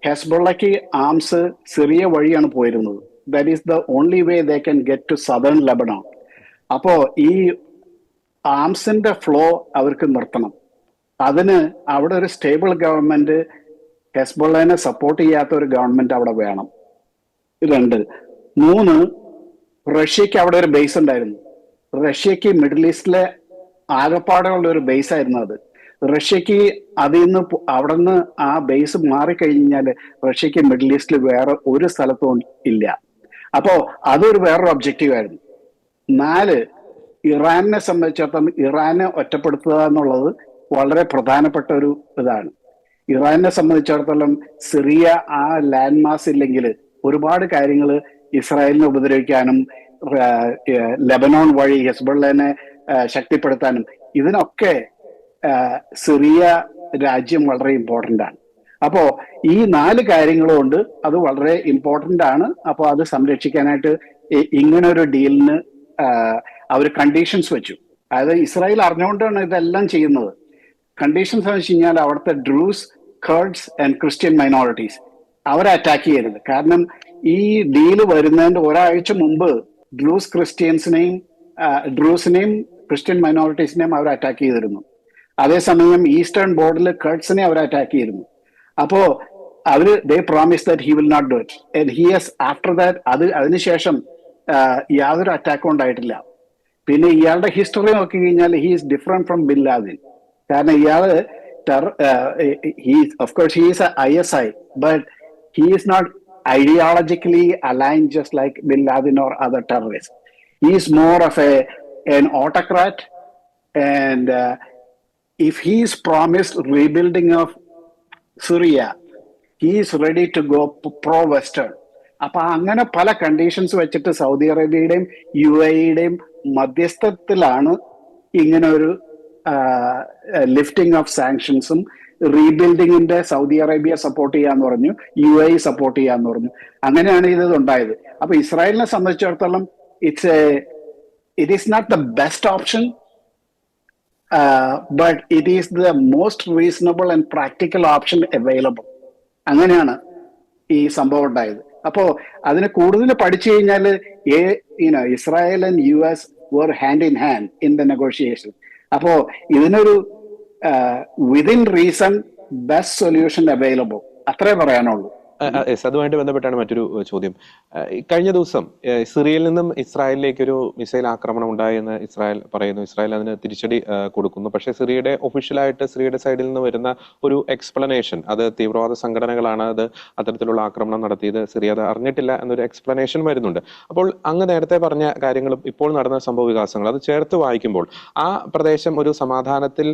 ഹെസ്ബുള്ളയ്ക്ക് ആംസ് സിറിയ വഴിയാണ് പോയിരുന്നത്. That is the only way they can get to southern Lebanon. അപ്പോ ഈ ആംസിന്റെ ഫ്ലോ അവർക്ക് നിർത്തണം. അതിന് അവിടെ ഒരു സ്റ്റേബിൾ ഗവൺമെന്റ്, ഹെസ്ബുള്ളനെ സപ്പോർട്ട് ചെയ്യാത്ത ഒരു ഗവൺമെന്റ് അവിടെ വേണം. രണ്ട്. മൂന്ന്, റഷ്യക്ക് അവിടെ ഒരു ബേസ് ഉണ്ടായിരുന്നു. റഷ്യക്ക് മിഡിൽ ഈസ്റ്റിലെ ആകപ്പാടെയുള്ള ഒരു ബേസ് ആയിരുന്നു അത്. റഷ്യക്ക് അതിൽ നിന്ന് അവിടെ നിന്ന് ആ ബേസ് മാറിക്കഴിഞ്ഞാൽ റഷ്യക്ക് മിഡിൽ ഈസ്റ്റിൽ വേറെ ഒരു സ്ഥലത്തും ഇല്ല. അപ്പോ അതൊരു വേറൊരു ഒബ്ജക്റ്റീവ് ആയിരുന്നു. നാല്, ഇറാനെ സംബന്ധിച്ചിടത്തോളം ഇറാനെ ഒറ്റപ്പെടുത്തുക എന്നുള്ളത് വളരെ പ്രധാനപ്പെട്ട ഒരു ഇതാണ്. ഇറാനെ സംബന്ധിച്ചിടത്തോളം സിറിയ ആ ലാൻഡ് മാസ് ഇല്ലെങ്കിൽ ഒരുപാട് കാര്യങ്ങൾ ഇസ്രായേലിനെ ഉപദ്രവിക്കാനും ലെബനോൺ വഴി ഹെസ്ബുള്ളനെ ശക്തിപ്പെടുത്താനും ഇതിനൊക്കെ സിറിയ രാജ്യം വളരെ ഇമ്പോർട്ടൻ്റ് ആണ്. അപ്പോ ഈ 4 കാര്യങ്ങളുകൊണ്ട് അത് വളരെ ഇമ്പോർട്ടൻ്റ് ആണ്. അപ്പോൾ അത് സംരക്ഷിക്കാനായിട്ട് ഇങ്ങനെ ഒരു ഡീലിന് അവർ കണ്ടീഷൻസ് വെച്ചു. അതായത് ഇസ്രായേൽ അറിഞ്ഞുകൊണ്ടാണ് ഇതെല്ലാം ചെയ്യുന്നത്. കണ്ടീഷൻസ് എന്ന് വെച്ച് കഴിഞ്ഞാൽ അവിടുത്തെ draws, curds and Christian minorities അവരെ അറ്റാക്ക് ചെയ്യരുത്. കാരണം ഈ ഡീല് വരുന്നതിന്റെ ഒരാഴ്ച മുമ്പ് ഡ്രൂസിനെയും ക്രിസ്ത്യൻ മൈനോറിറ്റീസിനെയും അവർ അറ്റാക്ക് ചെയ്തിരുന്നു. അതേസമയം ഈസ്റ്റേൺ ബോർഡിൽ കർഡ്സിനെ അവർ അറ്റാക്ക് ചെയ്തിരുന്നു. അപ്പോ അവര് they promise that he will not do it and he has after that അതിനുശേഷം യാതൊരു അറ്റാക്കും ഉണ്ടായിട്ടില്ല. പിന്നെ ഇയാളുടെ ഹിസ്റ്ററി നോക്കി കഴിഞ്ഞാൽ he is different from bin Laden. കാരണം ഇയാള് of course he is a ISI, but he is not ideologically aligned just like Bin Laden or other terrorists. He is more of an autocrat, and if he is promised rebuilding of Syria, he is ready to go pro-Western. അപ്പൊ അങ്ങനെ പല conditions വെച്ചിട്ട് Saudi അറേബ്യയുടെയും UAEയുടെയും മധ്യസ്ഥത്തിലാണ് ഇങ്ങനെ ഒരു lifting of സാങ്ഷൻസും റീബിൽഡിങ്ങിന്റെ Saudi Arabia support ചെയ്യാന്ന് പറഞ്ഞു, UAE സപ്പോർട്ട് ചെയ്യാന്ന് പറഞ്ഞു. അങ്ങനെയാണ് ഇത് ഉണ്ടായത്. അപ്പൊ ഇസ്രായേലിനെ സംബന്ധിച്ചിടത്തോളം it is not the best option, but it is the most reasonable and practical option available. അങ്ങനെയാണ് ഈ സംഭവം ഉണ്ടായത്. അപ്പോ അതിന് കൂടുതൽ പഠിച്ചു കഴിഞ്ഞാൽ Israel and US were hand in hand in the negotiation. അപ്പോ ഇതിനൊരു within reason best solution available, അത്രേ പറയാനുള്ളൂ. അതുമായിട്ട് ബന്ധപ്പെട്ടാണ് മറ്റൊരു ചോദ്യം. കഴിഞ്ഞ ദിവസം സിറിയയിൽ നിന്നും ഇസ്രായേലിലേക്ക് ഒരു മിസൈൽ ആക്രമണം ഉണ്ടായെന്ന് ഇസ്രായേൽ പറയുന്നു. ഇസ്രായേൽ അതിന് തിരിച്ചടി കൊടുക്കുന്നു. പക്ഷേ സിറിയയുടെ ഒഫീഷ്യലായിട്ട് സിറിയയുടെ സൈഡിൽ നിന്ന് വരുന്ന ഒരു എക്സ്പ്ലനേഷൻ, അത് തീവ്രവാദ സംഘടനകളാണ് അത് അത്തരത്തിലുള്ള ആക്രമണം നടത്തിയത്, സിറിയ അത് അറിഞ്ഞിട്ടില്ല എന്നൊരു എക്സ്പ്ലനേഷൻ വരുന്നുണ്ട്. അപ്പോൾ അങ്ങ് നേരത്തെ പറഞ്ഞ കാര്യങ്ങളും ഇപ്പോൾ നടന്ന സംഭവ വികാസങ്ങൾ അത് ചേർത്ത് വായിക്കുമ്പോൾ ആ പ്രദേശം ഒരു സമാധാനത്തിൽ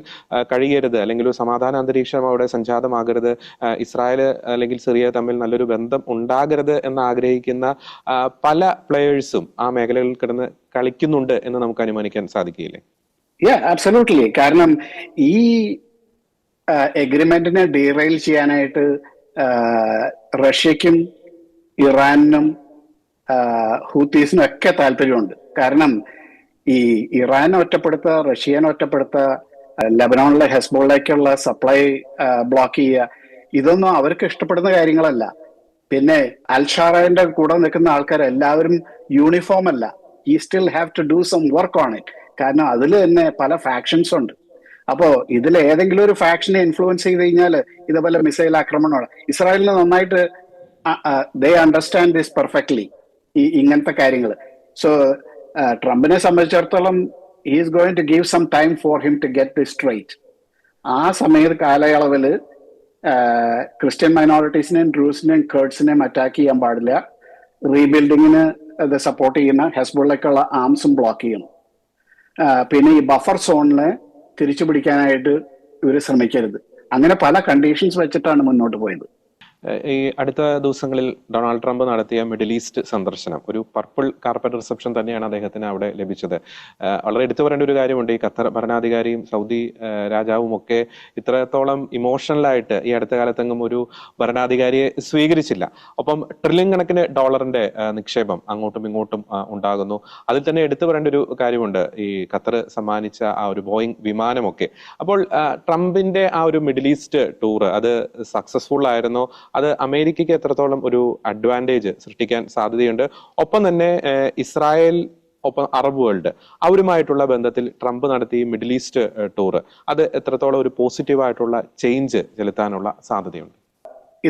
കഴിയരുത്, അല്ലെങ്കിൽ ഒരു സമാധാന അന്തരീക്ഷം അവിടെ സംജാതമാകരുത്, ഇസ്രായേൽ അല്ലെങ്കിൽ സിറിയ തമ്മിൽ നല്ലൊരു ബന്ധം ഉണ്ടാകരുത് എന്ന് ആഗ്രഹിക്കുന്ന പല പ്ലേയേഴ്സും ആ മേഖലകളിൽ കിടന്ന് കളിക്കുന്നുണ്ട് എന്ന് നമുക്ക് അനുമാനിക്കാൻ സാധിക്കില്ലേ? അബ്സല്യൂട്ട്ലി. കാരണം ഈ എഗ്രിമെന്റിനെ ഡീറെയിൽ ചെയ്യാനായിട്ട് റഷ്യക്കും ഇറാനും ഹൂത്തീസിനും ഒക്കെ താല്പര്യമുണ്ട്. കാരണം ഈ ഇറാനെ ഒറ്റപ്പെടുത്തുക, റഷ്യനെ ഒറ്റപ്പെടുത്തുക, ലെബനോണിലെ ഹെസ്ബോളിലേക്കുള്ള സപ്ലൈ ബ്ലോക്ക് ചെയ്യുക, ഇതൊന്നും അവർക്ക് ഇഷ്ടപ്പെടുന്ന കാര്യങ്ങളല്ല. പിന്നെ അൽഷാറയുടെ കൂടെ നിൽക്കുന്ന ആൾക്കാർ എല്ലാവരും യൂണിഫോം അല്ല. ഈ still have to do some work on it. കാരണം അതിൽ തന്നെ പല ഫാക്ഷൻസ് ഉണ്ട്. അപ്പോ ഇതിൽ ഏതെങ്കിലും ഒരു ഫാക്ഷനെ ഇൻഫ്ലുവൻസ് ചെയ്ത് കഴിഞ്ഞാൽ ഇതേപോലെ മിസൈൽ ആക്രമണമാണ്. ഇസ്രായേലിന് നന്നായിട്ട് ദേ അണ്ടർസ്റ്റാൻഡ് ദിസ് പെർഫെക്റ്റ്ലി, ഇങ്ങനത്തെ കാര്യങ്ങൾ. സോ ട്രംപിനെ സംബന്ധിച്ചിടത്തോളം he is going to give some time for him to get this straight. ആ കാലയളവിൽ ക്രിസ്ത്യൻ മൈനോറിറ്റീസിനെയും ഡ്രൂസിനെയും കേർഡ്സിനെയും അറ്റാക്ക് ചെയ്യാൻ പാടില്ല. റീബിൽഡിങ്ങിന് ഇത് സപ്പോർട്ട് ചെയ്യുന്ന ഹെസ്ബോളിലേക്കുള്ള ആംസും ബ്ലോക്ക് ചെയ്യണം. പിന്നെ ഈ ബഫർ സോണിനെ തിരിച്ചു പിടിക്കാനായിട്ട് ഇവർ ശ്രമിക്കരുത്. അങ്ങനെ പല കണ്ടീഷൻസ് വെച്ചിട്ടാണ് മുന്നോട്ട് പോയത്. ഈ അടുത്ത ദിവസങ്ങളിൽ ഡൊണാൾഡ് ട്രംപ് നടത്തിയ മിഡിൽ ഈസ്റ്റ് സന്ദർശനം ഒരു പർപ്പിൾ കാർപ്പറ്റ് റിസപ്ഷൻ തന്നെയാണ് അദ്ദേഹത്തിന് അവിടെ ലഭിച്ചത്. വളരെ എടുത്തു പറയേണ്ട ഒരു കാര്യമുണ്ട്, ഈ ഖത്തർ ഭരണാധികാരിയും സൗദി രാജാവും ഒക്കെ ഇത്രത്തോളം ഇമോഷണലായിട്ട് ഈ അടുത്ത കാലത്തെങ്ങും ഒരു ഭരണാധികാരിയെ സ്വീകരിച്ചില്ല. ഒപ്പം ട്രില്യൺ കണക്കിന് ഡോളറിന്റെ നിക്ഷേപം അങ്ങോട്ടും ഇങ്ങോട്ടും ഉണ്ടാകുന്നു. അതിൽ തന്നെ എടുത്തു പറയേണ്ട ഒരു കാര്യമുണ്ട്, ഈ ഖത്തർ സമ്മാനിച്ച ആ ഒരു ബോയിങ് വിമാനമൊക്കെ. അപ്പോൾ ട്രംപിന്റെ ആ ഒരു മിഡിൽ ഈസ്റ്റ് ടൂർ അത് സക്സസ്ഫുൾ ആയിരുന്നോ? അത് അമേരിക്കയ്ക്ക് എത്രത്തോളം ഒരു അഡ്വാൻറ്റേജ് സൃഷ്ടിക്കാൻ സാധ്യതയുണ്ട്? ഒപ്പം തന്നെ ഇസ്രായേൽ ഒപ്പം അറബ് വേൾഡ് അവരുമായിട്ടുള്ള ബന്ധത്തിൽ ട്രംപ് നടത്തിയ മിഡിൽ ഈസ്റ്റ് ടൂർ അത് എത്രത്തോളം ഒരു പോസിറ്റീവായിട്ടുള്ള ചേഞ്ച് ചെലുത്താനുള്ള സാധ്യതയുണ്ട്?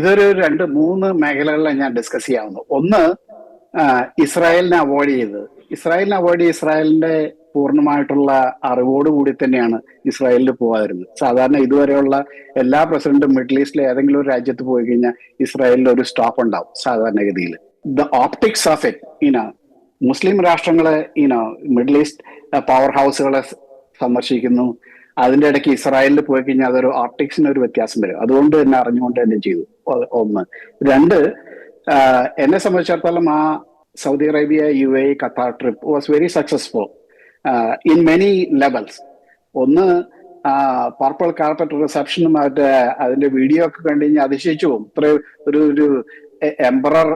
ഇതൊരു 2-3 മേഖലകളിലാണ് ഞാൻ ഡിസ്കസ് ചെയ്യാവുന്നത്. ഒന്ന്, ഇസ്രായേലിനെ അവോയ്ഡ് ചെയ്തത്. ഇസ്രായേലിന്റെ പൂർണ്ണമായിട്ടുള്ള അറിവോടുകൂടി തന്നെയാണ് ഇസ്രായേലിൽ പോകാതിരുന്നത്. സാധാരണ ഇതുവരെയുള്ള എല്ലാ പ്രസിഡന്റും മിഡിൽ ഈസ്റ്റിലെ ഏതെങ്കിലും ഒരു രാജ്യത്ത് പോയി കഴിഞ്ഞാൽ ഇസ്രായേലിൽ ഒരു സ്റ്റോപ്പ് ഉണ്ടാവും സാധാരണഗതിയിൽ. The optics of it, Muslim രാഷ്ട്രങ്ങളെ മിഡിൽ ഈസ്റ്റ് പവർ ഹൗസുകളെ സന്ദർശിക്കുന്നു. അതിന്റെ ഇടയ്ക്ക് ഇസ്രായേലിൽ പോയി കഴിഞ്ഞാൽ അതൊരു ഓപ്റ്റിക്സിന് ഒരു വ്യത്യാസം വരും. അതുകൊണ്ട് തന്നെ അറിഞ്ഞുകൊണ്ട് തന്നെ ചെയ്തു. ഒന്ന്. 2, എന്നെ സംബന്ധിച്ചിടത്തോളം ആ Saudi Arabia UAE Qatar trip was very successful in many levels. ഒന്ന്, പർപ്പിൾ കാർപ്പറ്റ് റിസപ്ഷനും അതിന്റെ വീഡിയോ ഒക്കെ കണ്ടു കഴിഞ്ഞാൽ അതിശയിച്ചു പോകും. ഇത്രയും ഒരു എംപറർ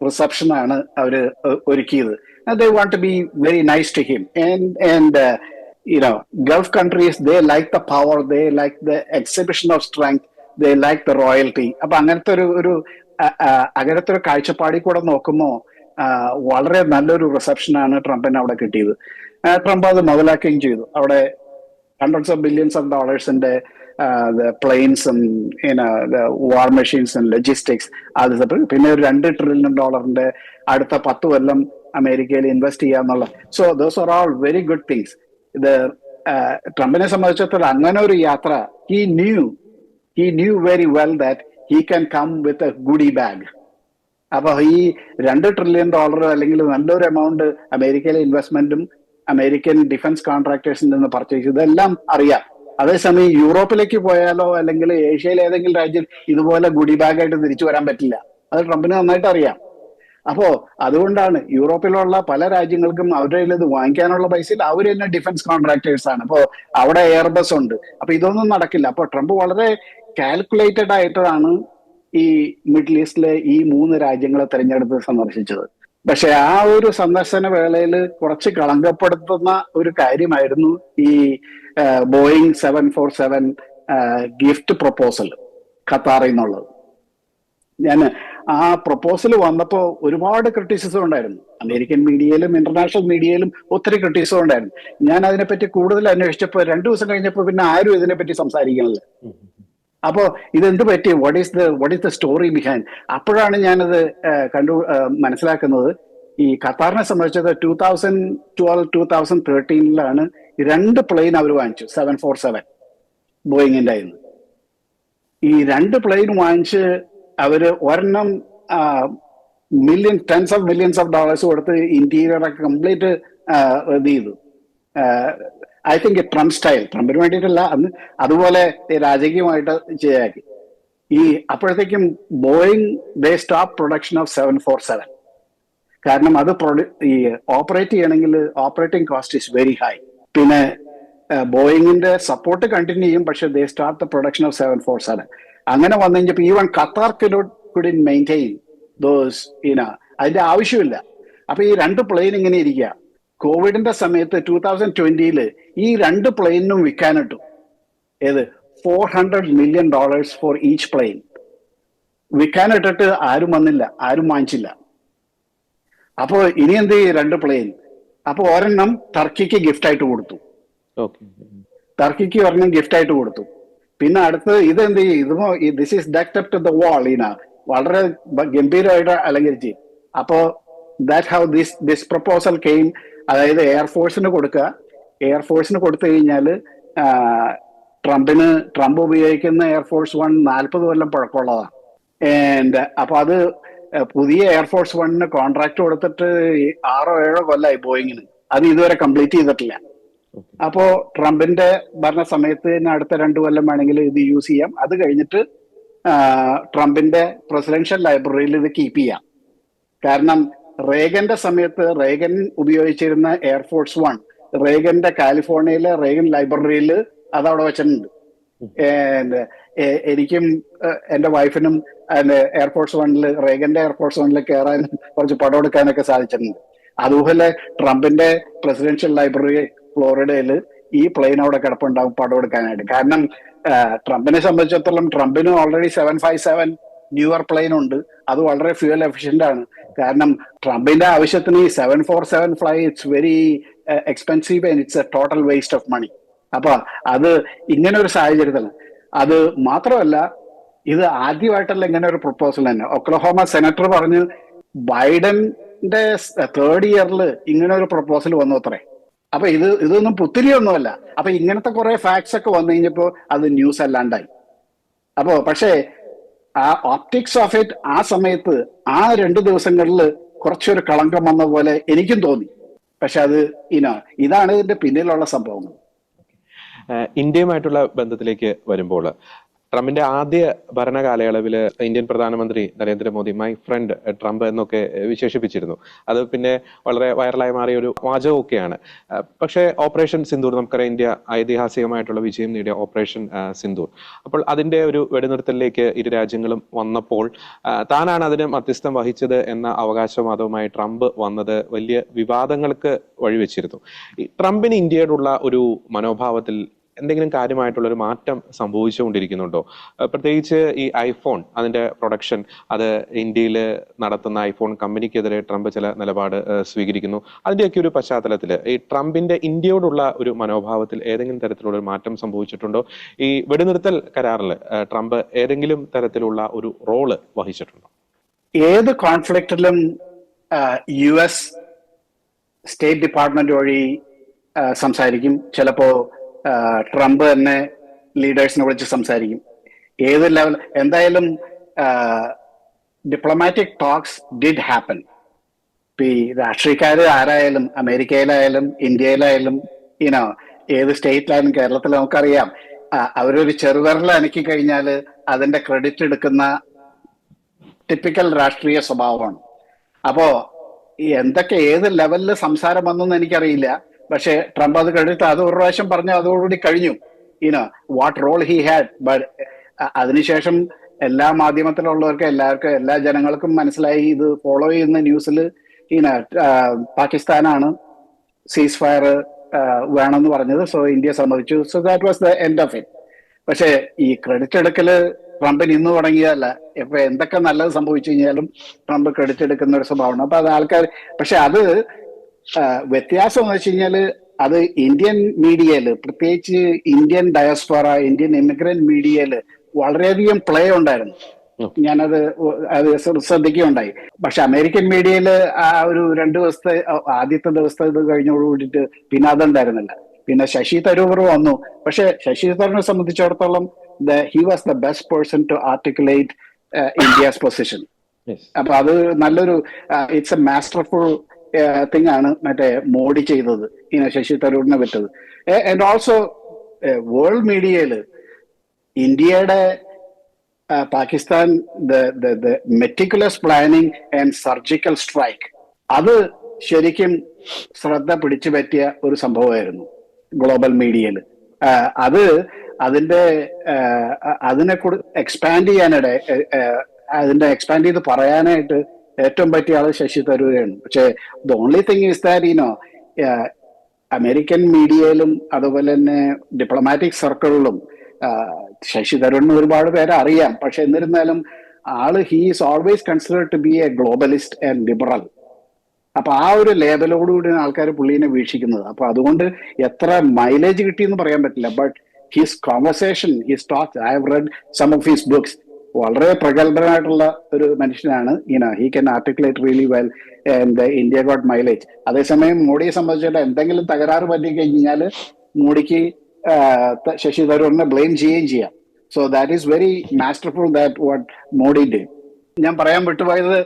റിസപ്ഷൻ ആണ് അവര് ഒരുക്കിയത്. They want to be very nice to him. And Gulf countries, they like the power, they like the exhibition of strength, they like the royalty. അപ്പൊ അങ്ങനത്തെ ഒരു കാഴ്ചപ്പാടിൽ കൂടെ നോക്കുമ്പോൾ വളരെ നല്ലൊരു റിസപ്ഷനാണ് ട്രംപിന് അവിടെ കിട്ടിയത്. ട്രംപ് അത് മുതലാക്കുകയും ചെയ്തു. അവിടെ hundreds of billions of dollarsന്റെ പ്ലെയിൻസും വാർ മെഷീൻസും ലോജിസ്റ്റിക്സ് അത് പിന്നെ ഒരു $2 trillion അടുത്ത 10 കൊല്ലം അമേരിക്കയിൽ ഇൻവെസ്റ്റ് ചെയ്യാന്നുള്ള. So those are all very good things. ഇത് ട്രംപിനെ സംബന്ധിച്ചിടത്തോളം അങ്ങനെ ഒരു യാത്ര he knew very well that he can come with a goodie bag. അപ്പൊ ഈ $2 trillion അല്ലെങ്കിൽ നല്ലൊരു എമൗണ്ട് അമേരിക്കയിലെ ഇൻവെസ്റ്റ്മെന്റും അമേരിക്കൻ ഡിഫൻസ് കോൺട്രാക്ടേഴ്സിൽ നിന്ന് പർച്ചേസ് ഇതെല്ലാം അറിയാം. അതേസമയം യൂറോപ്പിലേക്ക് പോയാലോ അല്ലെങ്കിൽ ഏഷ്യയിലെ ഏതെങ്കിലും രാജ്യം ഇതുപോലെ ഗുഡി ബാഗായിട്ട് തിരിച്ചു വരാൻ പറ്റില്ല. അത് ട്രംപിന് നന്നായിട്ട് അറിയാം. അപ്പോ അതുകൊണ്ടാണ് യൂറോപ്പിലുള്ള പല രാജ്യങ്ങൾക്കും അവരുടെ കയ്യിൽ ഇത് വാങ്ങിക്കാനുള്ള പൈസയിൽ അവർ തന്നെ ഡിഫൻസ് കോൺട്രാക്ടേഴ്സ് ആണ്. അപ്പോ അവിടെ എയർബസ് ഉണ്ട്. അപ്പൊ ഇതൊന്നും നടക്കില്ല. അപ്പൊ ട്രംപ് വളരെ കാൽക്കുലേറ്റഡ് ആയിട്ടാണ് ഈ മിഡിൽ ഈസ്റ്റിലെ ഈ 3 രാജ്യങ്ങളെ തെരഞ്ഞെടുത്ത് സന്ദർശിച്ചത്. പക്ഷെ ആ ഒരു സന്ദർശന വേളയിൽ കുറച്ച് കളങ്കപ്പെടുത്തുന്ന ഒരു കാര്യമായിരുന്നു ഈ ബോയിങ് 747 ഗിഫ്റ്റ് പ്രപ്പോസൽ ഖത്താറിൽ നിന്നുള്ളത്. ഞാൻ ആ പ്രപ്പോസൽ വന്നപ്പോൾ ഒരുപാട് ക്രിറ്റിസിസം ഉണ്ടായിരുന്നു. അമേരിക്കൻ മീഡിയയിലും ഇന്റർനാഷണൽ മീഡിയയിലും ഒത്തിരി ക്രിറ്റിസിസം ഉണ്ടായിരുന്നു. ഞാൻ അതിനെപ്പറ്റി കൂടുതൽ അന്വേഷിച്ചപ്പോൾ 2 ദിവസം കഴിഞ്ഞപ്പോൾ പിന്നെ ആരും ഇതിനെപ്പറ്റി സംസാരിക്കണില്ല. അപ്പോ ഇതെന്ത് പറ്റി, what is the story behind? അപ്പോഴാണ് ഞാനത് മനസ്സിലാക്കുന്നത്. ഈ ഖത്താറിനെ സംബന്ധിച്ചത് 2012-2013 2 പ്ലെയിൻ അവർ വാങ്ങിച്ചു, 747 ബോയിങ്ങിന്റെ ആയിരുന്നു. ഈ 2 പ്ലെയിൻ വാങ്ങിച്ച് അവര് ഒരെണ്ണം tens of millions of dollars കൊടുത്ത് ഇന്റീരിയർ ഒക്കെ കംപ്ലീറ്റ് ഇത് ചെയ്തു. ഐ തിങ്ക് ട്രംപ് സ്റ്റൈൽ, ട്രംപിന് വേണ്ടിയിട്ടല്ല അന്ന്, അതുപോലെ രാജകീയമായിട്ട് ചെയ്യാക്കി. അപ്പോഴത്തേക്കും Boeing they stop production of 747. കാരണം അത് ഓപ്പറേറ്റ് ചെയ്യണമെങ്കിൽ operating cost is very high. പിന്നെ ബോയിങ്ങിന്റെ സപ്പോർട്ട് കണ്ടിന്യൂ ചെയ്യും, പക്ഷെ ദേ സ്റ്റാർട്ട് ദ പ്രൊഡക്ഷൻ ഓഫ് 747. അങ്ങനെ വന്നു കഴിഞ്ഞപ്പോൾ ഈവൻ ഖത്താർ കുഡിൻ മെയിൻറ്റെയിൻ ദോസ് അതിന്റെ ആവശ്യമില്ല. അപ്പൊ ഈ 2 പ്ലെയിൻ ഇങ്ങനെ ഇരിക്കുക. കോവിഡിന്റെ സമയത്ത് 2020 ഈ 2 പ്ലെയിനും വിൽക്കാനിട്ടു. ഏത് $400 million ഫോർ ഈച്ച് പ്ലെയിൻ വിൽക്കാനിട്ടിട്ട് ആരും വന്നില്ല, ആരും വാങ്ങിച്ചില്ല. അപ്പോ ഇനി എന്ത് ചെയ്യും? 2 പ്ലെയിൻ. അപ്പൊ ഒരെണ്ണം ടർക്കിക്ക് ഗിഫ്റ്റ് ആയിട്ട് കൊടുത്തു. ടർക്കിക്ക് ഒരെണ്ണം ഗിഫ്റ്റ് ആയിട്ട് കൊടുത്തു. പിന്നെ അടുത്ത് ഇതെന്ത് ചെയ്യും? This is decked up to the wall. വളരെ ഗംഭീരമായിട്ട് അലങ്കരിച്ച്. അപ്പോ that how this proposal came. അതായത് എയർഫോഴ്സിന് കൊടുക്കുക. എയർഫോഴ്സിന് കൊടുത്തു കഴിഞ്ഞാൽ ട്രംപ് ഉപയോഗിക്കുന്ന എയർഫോഴ്സ് 1 40 കൊല്ലം പഴക്കമുള്ളതാണ്. അപ്പൊ അത് പുതിയ എയർഫോഴ്സ് 1 കോൺട്രാക്ട് കൊടുത്തിട്ട് 6 or 7 കൊല്ലമായി ബോയിങ്ങിന്. അത് ഇതുവരെ കംപ്ലീറ്റ് ചെയ്തിട്ടില്ല. അപ്പോ ട്രംപിന്റെ ഭരണ സമയത്ത് അടുത്ത 2 കൊല്ലം വേണമെങ്കിൽ ഇത് യൂസ് ചെയ്യാം. അത് കഴിഞ്ഞിട്ട് ട്രംപിന്റെ പ്രസിഡൻഷ്യൽ ലൈബ്രറിയിൽ ഇത് കീപ്പ് ചെയ്യാം. കാരണം റേഗന്റെ സമയത്ത് റേഗൻ ഉപയോഗിച്ചിരുന്ന എയർഫോഴ്സ് 1 റേഗന്റെ കാലിഫോർണിയയിലെ റേഗൻ ലൈബ്രറിയിൽ അതവിടെ വെച്ചിട്ടുണ്ട്. എനിക്കും എന്റെ വൈഫിനും എയർഫോഴ്സ് 1 റേഗന്റെ എയർഫോഴ്സ് 1 കയറാൻ കുറച്ച് പടം എടുക്കാനൊക്കെ സാധിച്ചിട്ടുണ്ട്. അതുപോലെ ട്രംപിന്റെ പ്രസിഡൻഷ്യൽ ലൈബ്രറി ഫ്ലോറിഡയിൽ ഈ പ്ലെയിൻ അവിടെ കിടപ്പുണ്ടാവും പടം എടുക്കാനായിട്ട്. കാരണം ട്രംപിനെ സംബന്ധിച്ചിടത്തോളം ട്രംപിന് ഓൾറെഡി 757 ന്യൂയർ പ്ലെയിൻ ഉണ്ട്. അത് വളരെ ഫ്യൂവൽ എഫിഷ്യന്റ് ആണ്. കാരണം ട്രംപിന്റെ ആവശ്യത്തിന് ഈ 747 fly it's very expensive and it's a total waste of money. അപ്പൊ അത് ഇങ്ങനെ ഒരു സാഹചര്യത്തിലാണ്. അത് മാത്രമല്ല, ഇത് ആദ്യമായിട്ടല്ല ഇങ്ങനെ ഒരു പ്രപ്പോസൽ തന്നെ. ഒക്ലഹോമ സെനറ്റർ പറഞ്ഞു ബൈഡന്റെ 3rd ഇയറിൽ ഇങ്ങനെ ഒരു പ്രപ്പോസൽ വന്നു അത്രേ. അപ്പൊ ഇതൊന്നും പുത്തിരിയൊന്നുമല്ല. അപ്പൊ ഇങ്ങനത്തെ കുറെ ഫാക്ട്സ് ഒക്കെ വന്നു കഴിഞ്ഞപ്പോ അത് ന്യൂസ് അല്ലാണ്ടായി. അപ്പോ പക്ഷേ ആ ഓപ്റ്റിക്സ് ഓഫ് ഇറ്റ് ആ സമയത്ത് ആ 2 ദിവസങ്ങളിൽ കുറച്ചൊരു കളങ്കം വന്ന പോലെ എനിക്കും തോന്നി. പക്ഷെ അത് ഇതാണ് ഇതിന്റെ പിന്നിലുള്ള സംഭവങ്ങൾ. ഇന്ത്യയുമായിട്ടുള്ള ബന്ധത്തിലേക്ക് വരുമ്പോൾ ട്രംപിന്റെ ആദ്യ ഭരണകാലയളവിൽ ഇന്ത്യൻ പ്രധാനമന്ത്രി നരേന്ദ്രമോദി മൈ ഫ്രണ്ട് ട്രംപ് എന്നൊക്കെ വിശേഷിപ്പിച്ചിരുന്നു. അത് പിന്നെ വളരെ വൈറലായി മാറിയ ഒരു വാചകമൊക്കെയാണ്. പക്ഷേ ഓപ്പറേഷൻ സിന്ദൂർ, നമുക്കറിയാം ഇന്ത്യ ഐതിഹാസികമായിട്ടുള്ള വിജയം നേടിയ ഓപ്പറേഷൻ സിന്ദൂർ. അപ്പോൾ അതിന്റെ ഒരു വെടിനിർത്തലിലേക്ക് 2 രാജ്യങ്ങളും വന്നപ്പോൾ താനാണ് അതിന് മധ്യസ്ഥം വഹിച്ചത് എന്ന അവകാശവാദവുമായി ട്രംപ് വന്നത് വലിയ വിവാദങ്ങൾക്ക് വഴിവെച്ചിരുന്നു. ട്രംപിന് ഇന്ത്യയോടുള്ള ഒരു മനോഭാവത്തിൽ എന്തെങ്കിലും കാര്യമായിട്ടുള്ള ഒരു മാറ്റം സംഭവിച്ചുകൊണ്ടിരിക്കുന്നുണ്ടോ? പ്രത്യേകിച്ച് ഈ ഐഫോൺ, അതിന്റെ പ്രൊഡക്ഷൻ, അത് ഇന്ത്യയിൽ നടത്തുന്ന ഐഫോൺ കമ്പനിക്കെതിരെ ട്രംപ് ചില നിലപാട് സ്വീകരിക്കുന്നു. അതിന്റെയൊക്കെ ഒരു പശ്ചാത്തലത്തിൽ ഈ ട്രംപിന്റെ ഇന്ത്യയോടുള്ള ഒരു മനോഭാവത്തിൽ ഏതെങ്കിലും തരത്തിലുള്ള ഒരു മാറ്റം സംഭവിച്ചിട്ടുണ്ടോ? ഈ വെടിനിർത്തൽ കരാറിൽ ട്രംപ് ഏതെങ്കിലും തരത്തിലുള്ള ഒരു റോള് വഹിച്ചിട്ടുണ്ടോ? ഏത് കോൺഫ്ലിക്റ്റിലും US സ്റ്റേറ്റ് ഡിപ്പാർട്ട്മെന്റ് വഴി സംസാരിക്കും. ചിലപ്പോ ട്രംപ് തന്നെ ലീഡേഴ്സിനെ വിളിച്ച് സംസാരിക്കും. ഏത് ലെവൽ എന്തായാലും ഡിപ്ലോമാറ്റിക് ടോക്സ് ഡിഡ് ഹാപ്പൻ. ഈ രാഷ്ട്രീയക്കാര് ആരായാലും അമേരിക്കയിലായാലും ഇന്ത്യയിലായാലും ഏത് സ്റ്റേറ്റിലായാലും കേരളത്തിൽ നമുക്കറിയാം, അവരൊരു ചെറുവിരൽ അനക്കി കഴിഞ്ഞാൽ അതിന്റെ ക്രെഡിറ്റ് എടുക്കുന്ന ടിപ്പിക്കൽ രാഷ്ട്രീയ സ്വഭാവമാണ്. അപ്പോ ഈ എന്തൊക്കെ ഏത് ലെവലിൽ സംസാരം വന്നെന്ന് എനിക്കറിയില്ല. പക്ഷെ ട്രംപ് അത് കഴിഞ്ഞിട്ട് അത് ഒരു പ്രാവശ്യം പറഞ്ഞു, അതോടുകൂടി കഴിഞ്ഞു. You know what role he had. But അതിനുശേഷം എല്ലാ മാധ്യമത്തിലുള്ളവർക്ക് എല്ലാവർക്കും എല്ലാ ജനങ്ങൾക്കും മനസ്സിലായി, ഇത് ഫോളോ ചെയ്യുന്ന ന്യൂസിൽ ഈന പാകിസ്ഥാനാണ് സീസ് ഫയർ വേണമെന്ന് പറഞ്ഞത്. സോ ഇന്ത്യ സമ്മതിച്ചു. So that was the end of it. പക്ഷേ ഈ ക്രെഡിറ്റ് എടുക്കല് ട്രംപിന് ഇന്ന് തുടങ്ങിയതല്ല. ഇപ്പൊ എന്തൊക്കെ നല്ലത് സംഭവിച്ചു കഴിഞ്ഞാലും ട്രംപ് ക്രെഡിറ്റ് എടുക്കുന്ന ഒരു സ്വഭാവമാണ്. അപ്പൊ അത് ആൾക്കാർ, പക്ഷെ അത് വ്യത്യാസം എന്ന് വെച്ച് കഴിഞ്ഞാല് അത് ഇന്ത്യൻ മീഡിയയില്, പ്രത്യേകിച്ച് ഇന്ത്യൻ ഡയസ്പോറ, ഇന്ത്യൻ ഇമിഗ്രന്റ് മീഡിയയില് വളരെയധികം പ്ലേ ഉണ്ടായിരുന്നു. ഞാനത് ശ്രദ്ധിക്കുകയുണ്ടായി. പക്ഷെ അമേരിക്കൻ മീഡിയയില് ആ ഒരു 2 ദിവസത്തെ ആദ്യത്തെ ദിവസത്തെ ഇത് കഴിഞ്ഞോടുകൂടിയിട്ട് പിന്നെ അതുണ്ടായിരുന്നില്ല. പിന്നെ ശശി തരൂർ വന്നു. പക്ഷെ ശശി തരൂരിനെ സംബന്ധിച്ചിടത്തോളം he was the best person to articulate India's position. അപ്പൊ അത് നല്ലൊരു ഇറ്റ്സ് എ മാസ്റ്റർഫുൾ തിങ് ആണ് മറ്റേ മോഡി ചെയ്തത്, ഇങ്ങനെ ശശി തരൂരിനെ പറ്റത്. ആൻഡ് ഓൾസോ വേൾഡ് മീഡിയയില് ഇന്ത്യയുടെ Pakistan meticulous planning and surgical strike, അത് ശരിക്കും ശ്രദ്ധ പിടിച്ചു പറ്റിയ ഒരു സംഭവമായിരുന്നു ഗ്ലോബൽ മീഡിയയിൽ. അത് അതിനെ എക്സ്പാൻഡ് ചെയ്യാനിടെ അതിന്റെ എക്സ്പാൻഡ് ചെയ്ത് പറയാനായിട്ട് ഏറ്റവും പറ്റിയ ആള് ശശി തരൂരാണ്. പക്ഷെ the only thing is that American മീഡിയയിലും അതുപോലെ തന്നെ ഡിപ്ലോമാറ്റിക് സർക്കിളിലും ശശി തരൂരിന് ഒരുപാട് പേരെ അറിയാം. പക്ഷെ എന്നിരുന്നാലും he is always considered to be a globalist and liberal. അപ്പൊ ആ ഒരു ലേബലോടുകൂടിയാണ് ആൾക്കാർ പുള്ളീനെ വീക്ഷിക്കുന്നത്. അപ്പൊ അതുകൊണ്ട് എത്ര മൈലേജ് കിട്ടിയെന്ന് പറയാൻ പറ്റില്ല. But his conversation, his talks, I have read some of his books. വളരെ പ്രഗത്ഭനായിട്ടുള്ള ഒരു മനുഷ്യനാണ്. He can articulate really well and India got mileage. അതേസമയം മോഡിയെ സംബന്ധിച്ചിട്ട് എന്തെങ്കിലും തകരാറ് പറ്റി കഴിഞ്ഞാൽ മോഡിക്ക് ശശി തരൂരിനെ ബ്ലെയിം ചെയ്യുകയും ചെയ്യാം. So that is very masterful that what Modi did. ഞാൻ പറയാൻ വിട്ടുപോയത്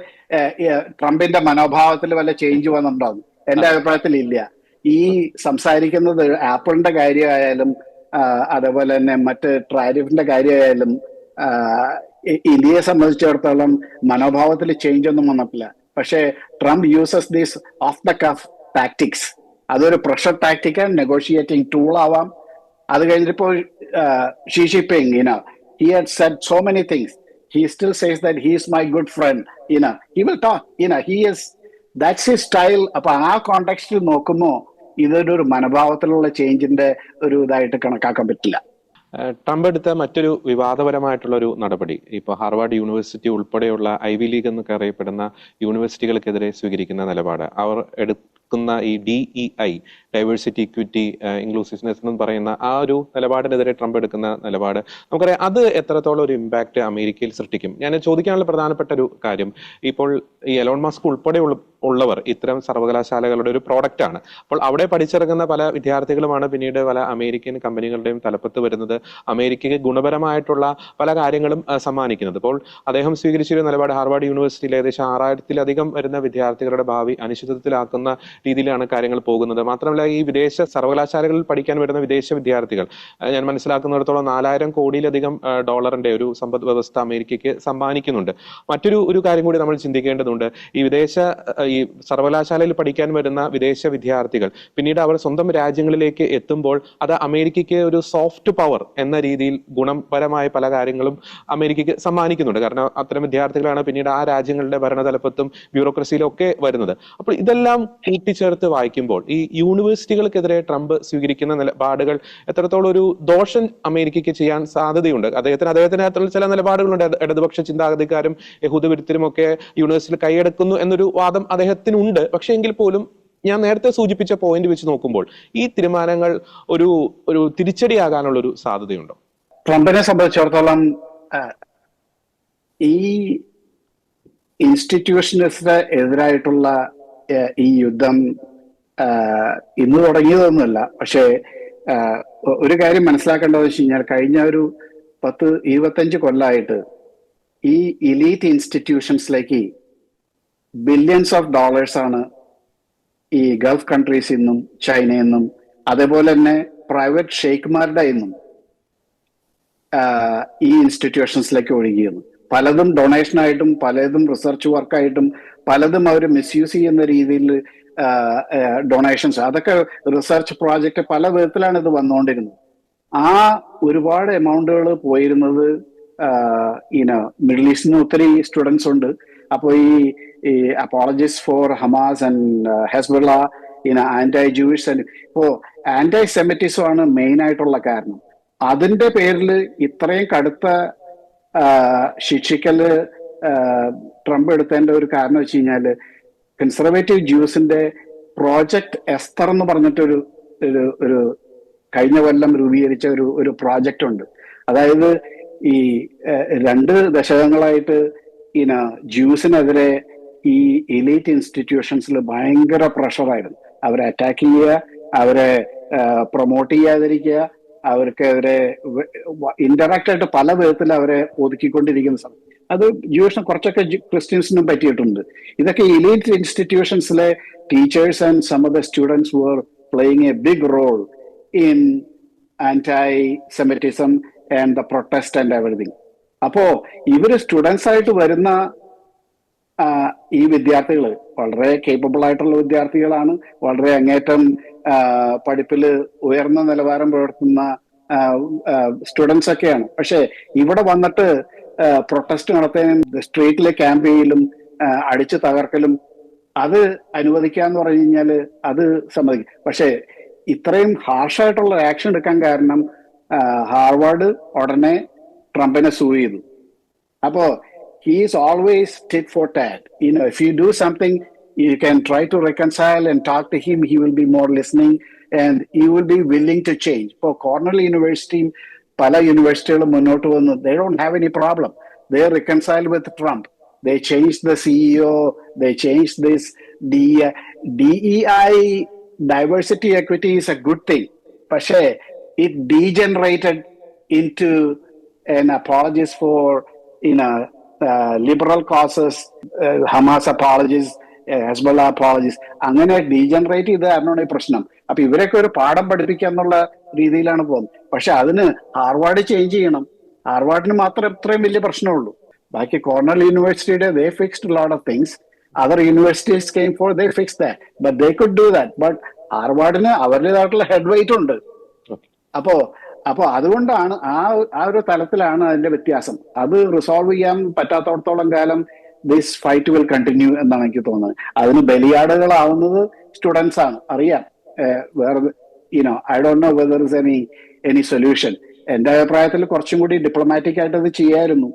ട്രംപിന്റെ മനോഭാവത്തിൽ വല്ല ചേഞ്ച് വന്നിട്ടുണ്ടാവും. എന്റെ അഭിപ്രായത്തിൽ ഇല്ല. ഈ സംസാരിക്കുന്നത് ആപ്പിളിന്റെ കാര്യമായാലും അതേപോലെ തന്നെ മറ്റ് ടാരിഫിന്റെ കാര്യമായാലും ഇന്ത്യയെ സംബന്ധിച്ചിടത്തോളം മനോഭാവത്തിൽ ചേഞ്ച് ഒന്നും വന്നിട്ടില്ല. പക്ഷേ Trump uses these off the cuff tactics. അതൊരു പ്രഷർ ടാക്ടിക്കാണ്, നെഗോഷിയേറ്റിംഗ് ടൂൾ ആവാം. അത് കഴിഞ്ഞിപ്പോ Xi Jinping, he had said so many things. He still says that he is my good friend. He will talk. That's his style. അപ്പൊ ആ കോണ്ടെക്സ്റ്റിൽ നോക്കുമ്പോ ഇതൊരു മനോഭാവത്തിലുള്ള ചേഞ്ചിന്റെ ഒരു ഇതായിട്ട് കണക്കാക്കാൻ പറ്റില്ല. ട്രംപ് എടുത്ത മറ്റൊരു വിവാദപരമായിട്ടുള്ള ഒരു നടപടി, ഇപ്പൊ ഹാർവാർഡ് യൂണിവേഴ്സിറ്റി ഉൾപ്പെടെയുള്ള ഐവി ലീഗ് എന്നൊക്കെ അറിയപ്പെടുന്ന യൂണിവേഴ്സിറ്റികൾക്കെതിരെ സ്വീകരിക്കുന്ന നിലപാട്, അവർ എടുക്കുന്ന ഈ DEI, ഡൈവേഴ്സിറ്റി, ഇക്വിറ്റി, ഇൻക്ലൂസീവ്നെസ് എന്ന് പറയുന്ന ആ ഒരു നിലപാടിനെതിരെ ട്രംപ് എടുക്കുന്ന നിലപാട് നമുക്കറിയാം. അത് എത്രത്തോളം ഒരു ഇമ്പാക്ട് അമേരിക്കയിൽ സൃഷ്ടിക്കും? ഞാൻ ചോദിക്കാനുള്ള പ്രധാനപ്പെട്ട ഒരു കാര്യം, ഇപ്പോൾ ഈ എലോൺ മസ്ക് ഉൾപ്പെടെ ഉള്ളവർ ഇത്തരം സർവകലാശാലകളുടെ ഒരു പ്രോഡക്റ്റ് ആണ്. അപ്പോൾ അവിടെ പഠിച്ചിറങ്ങുന്ന പല വിദ്യാർത്ഥികളുമാണ് പിന്നീട് പല അമേരിക്കൻ കമ്പനികളുടെയും തലപ്പത്ത് വരുന്നത്, അമേരിക്കയ്ക്ക് ഗുണപരമായിട്ടുള്ള പല കാര്യങ്ങളും സമ്മാനിക്കുന്നത്. അപ്പോൾ അദ്ദേഹം സ്വീകരിച്ചൊരു നിലപാട്, ഹാർവാർഡ് യൂണിവേഴ്സിറ്റിയിൽ ഏകദേശം 6000-ലധികം വരുന്ന വിദ്യാർത്ഥികളുടെ ഭാവി അനിശ്ചിതത്വത്തിലാക്കുന്ന രീതിയിലാണ് കാര്യങ്ങൾ പോകുന്നത്. മാത്രമല്ല, ഈ വിദേശ സർവകലാശാലകളിൽ പഠിക്കാൻ വരുന്ന വിദേശ വിദ്യാർത്ഥികൾ, ഞാൻ മനസ്സിലാക്കുന്നിടത്തോളം 4000 കോടിയിലധികം ഡോളറിന്റെ ഒരു സമ്പദ് വ്യവസ്ഥ അമേരിക്കയ്ക്ക് സമ്മാനിക്കുന്നുണ്ട്. മറ്റൊരു കാര്യം കൂടി നമ്മൾ ചിന്തിക്കേണ്ടതുണ്ട്. ഈ സർവകലാശാലയിൽ പഠിക്കാൻ വരുന്ന വിദേശ വിദ്യാർത്ഥികൾ പിന്നീട് അവർ സ്വന്തം രാജ്യങ്ങളിലേക്ക് എത്തുമ്പോൾ അത് അമേരിക്കയ്ക്ക് ഒരു സോഫ്റ്റ് പവർ എന്ന രീതിയിൽ ഗുണപരമായ പല കാര്യങ്ങളും അമേരിക്കയ്ക്ക് സമ്മാനിക്കുന്നുണ്ട്. കാരണം അത്തരം വിദ്യാർത്ഥികളാണ് പിന്നീട് ആ രാജ്യങ്ങളുടെ ഭരണതലപ്പത്തും ബ്യൂറോക്രസിയിലും ഒക്കെ വരുന്നത്. അപ്പോൾ ഇതെല്ലാം കൂട്ടിച്ചേർത്ത് വായിക്കുമ്പോൾ ഈ യൂണിവേഴ്സിറ്റികൾക്കെതിരെ ട്രംപ് സ്വീകരിക്കുന്ന നിലപാടുകൾ എത്രത്തോളം ഒരു ദോഷം അമേരിക്കയ്ക്ക് ചെയ്യാൻ സാധ്യതയുണ്ട്? അദ്ദേഹത്തിന് ചില നിലപാടുകളുണ്ട്. ഇടതുപക്ഷ ചിന്താഗതിക്കാരും യഹൂദ വിരുദ്ധരും ഒക്കെ യൂണിവേഴ്സിറ്റിയിൽ കൈയടക്കുന്നു എന്നൊരു വാദം അദ്ദേഹത്തിനുണ്ട്. പക്ഷെ എങ്കിൽ പോലും ഞാൻ നേരത്തെ സൂചിപ്പിച്ച പോയിന്റ് വെച്ച് നോക്കുമ്പോൾ ഈ തീരുമാനങ്ങൾ ഒരു തിരിച്ചടിയാകാനുള്ള ഒരു സാധ്യതയുണ്ടോ? ട്രംപിനെ സംബന്ധിച്ചിടത്തോളം ഈ ഇൻസ്റ്റിറ്റ്യൂഷൻസിന് എതിരായിട്ടുള്ള ഈ യുദ്ധം ഇന്ന് തുടങ്ങിയതൊന്നുമല്ല. പക്ഷേ ഒരു കാര്യം മനസ്സിലാക്കേണ്ടത് വെച്ച് കഴിഞ്ഞാൽ കഴിഞ്ഞ ഒരു 10-25 കൊല്ലമായിട്ട് ഈ ഇലീറ്റ് ഇൻസ്റ്റിറ്റ്യൂഷൻസിലേക്ക് ബില്യൺസ് ഓഫ് ഡോളേഴ്സ് ആണ് ഈ ഗൾഫ് കൺട്രീസിൽ നിന്നും ചൈനയിൽ നിന്നും അതേപോലെ തന്നെ പ്രൈവറ്റ് ഷെയ്ഖ്മാരുടെ നിന്നും ഈ ഇൻസ്റ്റിറ്റ്യൂഷൻസിലേക്ക് ഒഴുകിയത്. പലതും ഡൊണേഷനായിട്ടും പലതും റിസർച്ച് വർക്കായിട്ടും പലതും അവർ മിസ്യൂസ് ചെയ്യുന്ന രീതിയിൽ ഡൊണേഷൻസ്, അതൊക്കെ റിസർച്ച് പ്രോജക്റ്റ് പല വിധത്തിലാണ് ഇത് വന്നുകൊണ്ടിരുന്നത്. ആ ഒരുപാട് എമൗണ്ടുകൾ പോയിരുന്നത് മിഡിൽ ഈസ്റ്റിന് ഒത്തിരി സ്റ്റുഡൻസ് ഉണ്ട്. അപ്പോൾ ഈ apologist for Hamas and Hezbollah anti Jewish ഇപ്പോ ആന്റൈ സെമിറ്റിസം ആണ് മെയിൻ ആയിട്ടുള്ള കാരണം. അതിന്റെ പേരിൽ ഇത്രയും കടുത്ത ശിക്ഷിക്കല് ട്രംപ് എടുത്തതിന്റെ ഒരു കാരണം വെച്ച് കഴിഞ്ഞാല് കൺസർവേറ്റീവ് ജ്യൂസിന്റെ പ്രോജക്ട് എസ്തർ എന്ന് പറഞ്ഞിട്ടൊരു ഒരു കഴിഞ്ഞ കൊല്ലം രൂപീകരിച്ച ഒരു പ്രോജക്റ്റ് ഉണ്ട്. അതായത് ഈ 2 ദശകങ്ങളായിട്ട് ജ്യൂസിനെതിരെ ഈ എലീറ്റ് ഇൻസ്റ്റിറ്റ്യൂഷൻസിൽ ഭയങ്കര പ്രഷറായിരുന്നു. അവരെ അറ്റാക്ക് ചെയ്യുക, അവരെ പ്രൊമോട്ട് ചെയ്യാതിരിക്കുക, അവർക്കെതിരെ ഇൻഡയറക്റ്റ് ആയിട്ട് പല വിധത്തിൽ അവരെ ഒതുക്കിക്കൊണ്ടിരിക്കുന്ന സമയം. അത് ജ്യൂസിന് കുറച്ചൊക്കെ ക്രിസ്ത്യൻസിനും പറ്റിയിട്ടുണ്ട്. ഇതൊക്കെ എലീറ്റ് ഇൻസ്റ്റിറ്റ്യൂഷൻസിലെ teachers and some of the students were playing a big role in anti-Semitism and the protest and everything. അപ്പോ ഇവര് സ്റ്റുഡൻസ് ആയിട്ട് വരുന്ന ഈ വിദ്യാർത്ഥികൾ വളരെ കേപ്പബിൾ ആയിട്ടുള്ള വിദ്യാർത്ഥികളാണ്, വളരെ അങ്ങേറ്റം പഠിപ്പിൽ ഉയർന്ന നിലവാരം പുലർത്തുന്ന സ്റ്റുഡൻസ് ഒക്കെയാണ്. പക്ഷെ ഇവിടെ വന്നിട്ട് പ്രൊട്ടസ്റ്റ് നടത്താനും സ്ട്രീറ്റിലെ ക്യാമ്പ് ചെയ്യലും അടിച്ചു തകർക്കലും അത് അനുവദിക്കാന്ന് പറഞ്ഞു കഴിഞ്ഞാല് അത് സമ്മതിക്കും. പക്ഷെ ഇത്രയും ഹാർഷായിട്ടുള്ള ആക്ഷൻ എടുക്കാൻ കാരണം ഹാർവാർഡ് ഉടനെ ട്രംപിനെ സൂ ചെയ്തു. അപ്പോ he is always tit for tat. If you do something, you can try to reconcile and talk to him. He will be more listening and he will be willing to change. For Cornell University, pala universities മുന്നോട്ട് വന്നു. They don't have any problem. They reconcile with Trump. They changed the CEO. They changed this DEI. Diversity equity is a good thing. പക്ഷേ it degenerated into an apologist for liberal causes, Hamas apologies, Hezbollah apologies. അങ്ങനെ degenerate ചെയ്ത് കാരണമാണ് ഈ പ്രശ്നം. അപ്പൊ ഇവരൊക്കെ ഒരു പാഠം പഠിപ്പിക്കുക എന്നുള്ള രീതിയിലാണ് പോകുന്നത്. പക്ഷെ അതിന് ഹാർവാർഡ് ചേഞ്ച് ചെയ്യണം. ഹാർവാർഡിന് മാത്രം ഇത്രയും വലിയ പ്രശ്നമുള്ളൂ. ബാക്കി കോർണൽ യൂണിവേഴ്സിറ്റിയുടെ they fixed a lot of things. Other universities came for, they fixed that. But they could do that. But ഹാർവാർഡിന് അവരുടേതായിട്ടുള്ള ഹെഡ് വെയിറ്റ് ഉണ്ട്. അപ്പോ അതുകൊണ്ടാണ് ആ ഒരു തലത്തിലാണ് അതിന്റെ വ്യത്യാസം. അത് റിസോൾവ് ചെയ്യാൻ പറ്റാത്തടത്തോളം കാലം ദിസ് ഫൈറ്റ് വിൽ കണ്ടിന്യൂ എന്നാണ് എനിക്ക് തോന്നുന്നത്. അതിന് ബലിയാടുകളാവുന്നത് സ്റ്റുഡൻസ് ആണ്. അറിയാം, വേറെ I don't know whether is any solution. എന്റെ അഭിപ്രായത്തിൽ കുറച്ചും കൂടി ഡിപ്ലോമാറ്റിക് ആയിട്ട് അത് ചെയ്യായിരുന്നു.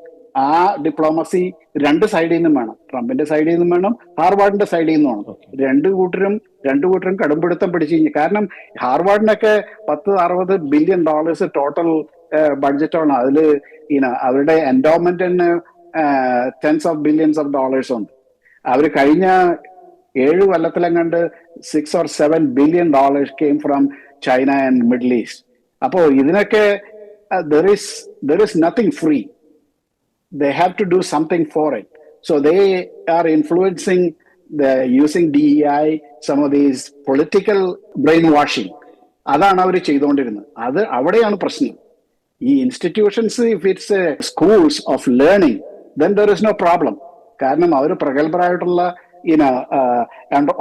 ആ ഡിപ്ലോമസി 2 സൈഡിൽ നിന്നും വേണം. ട്രംപിന്റെ സൈഡിൽ നിന്നും വേണം, ഹാർവാർഡിന്റെ സൈഡിൽ നിന്നും വേണം. രണ്ടു കൂട്ടരും കടുംപിടുത്തം പിടിച്ചു കഴിഞ്ഞു. കാരണം ഹാർവാർഡിനൊക്കെ $60 ബില്യൺ ടോട്ടൽ ബഡ്ജറ്റാണ്. അതിൽ അവരുടെ എൻഡോമെന്റിന് tens of billions of dollars ഉണ്ട്. അവർ കഴിഞ്ഞ 7 കൊല്ലത്തിലെങ്ങാണ്ട് $6 or $7 billion came from China and Middle East. അപ്പോ ഇതിനൊക്കെ there is nothing free. They have to do something for it. So they are influencing using DEI, some of these political brainwashing. അതാണ് അവർ ചെയ്തുകൊണ്ടിരുന്നത്. അത് അവിടെയാണ് പ്രശ്നം. ഈ institutions if it's schools of learning then there is no problem. കാരണം അവർ പ്രഗത്ഭരായിട്ടുള്ള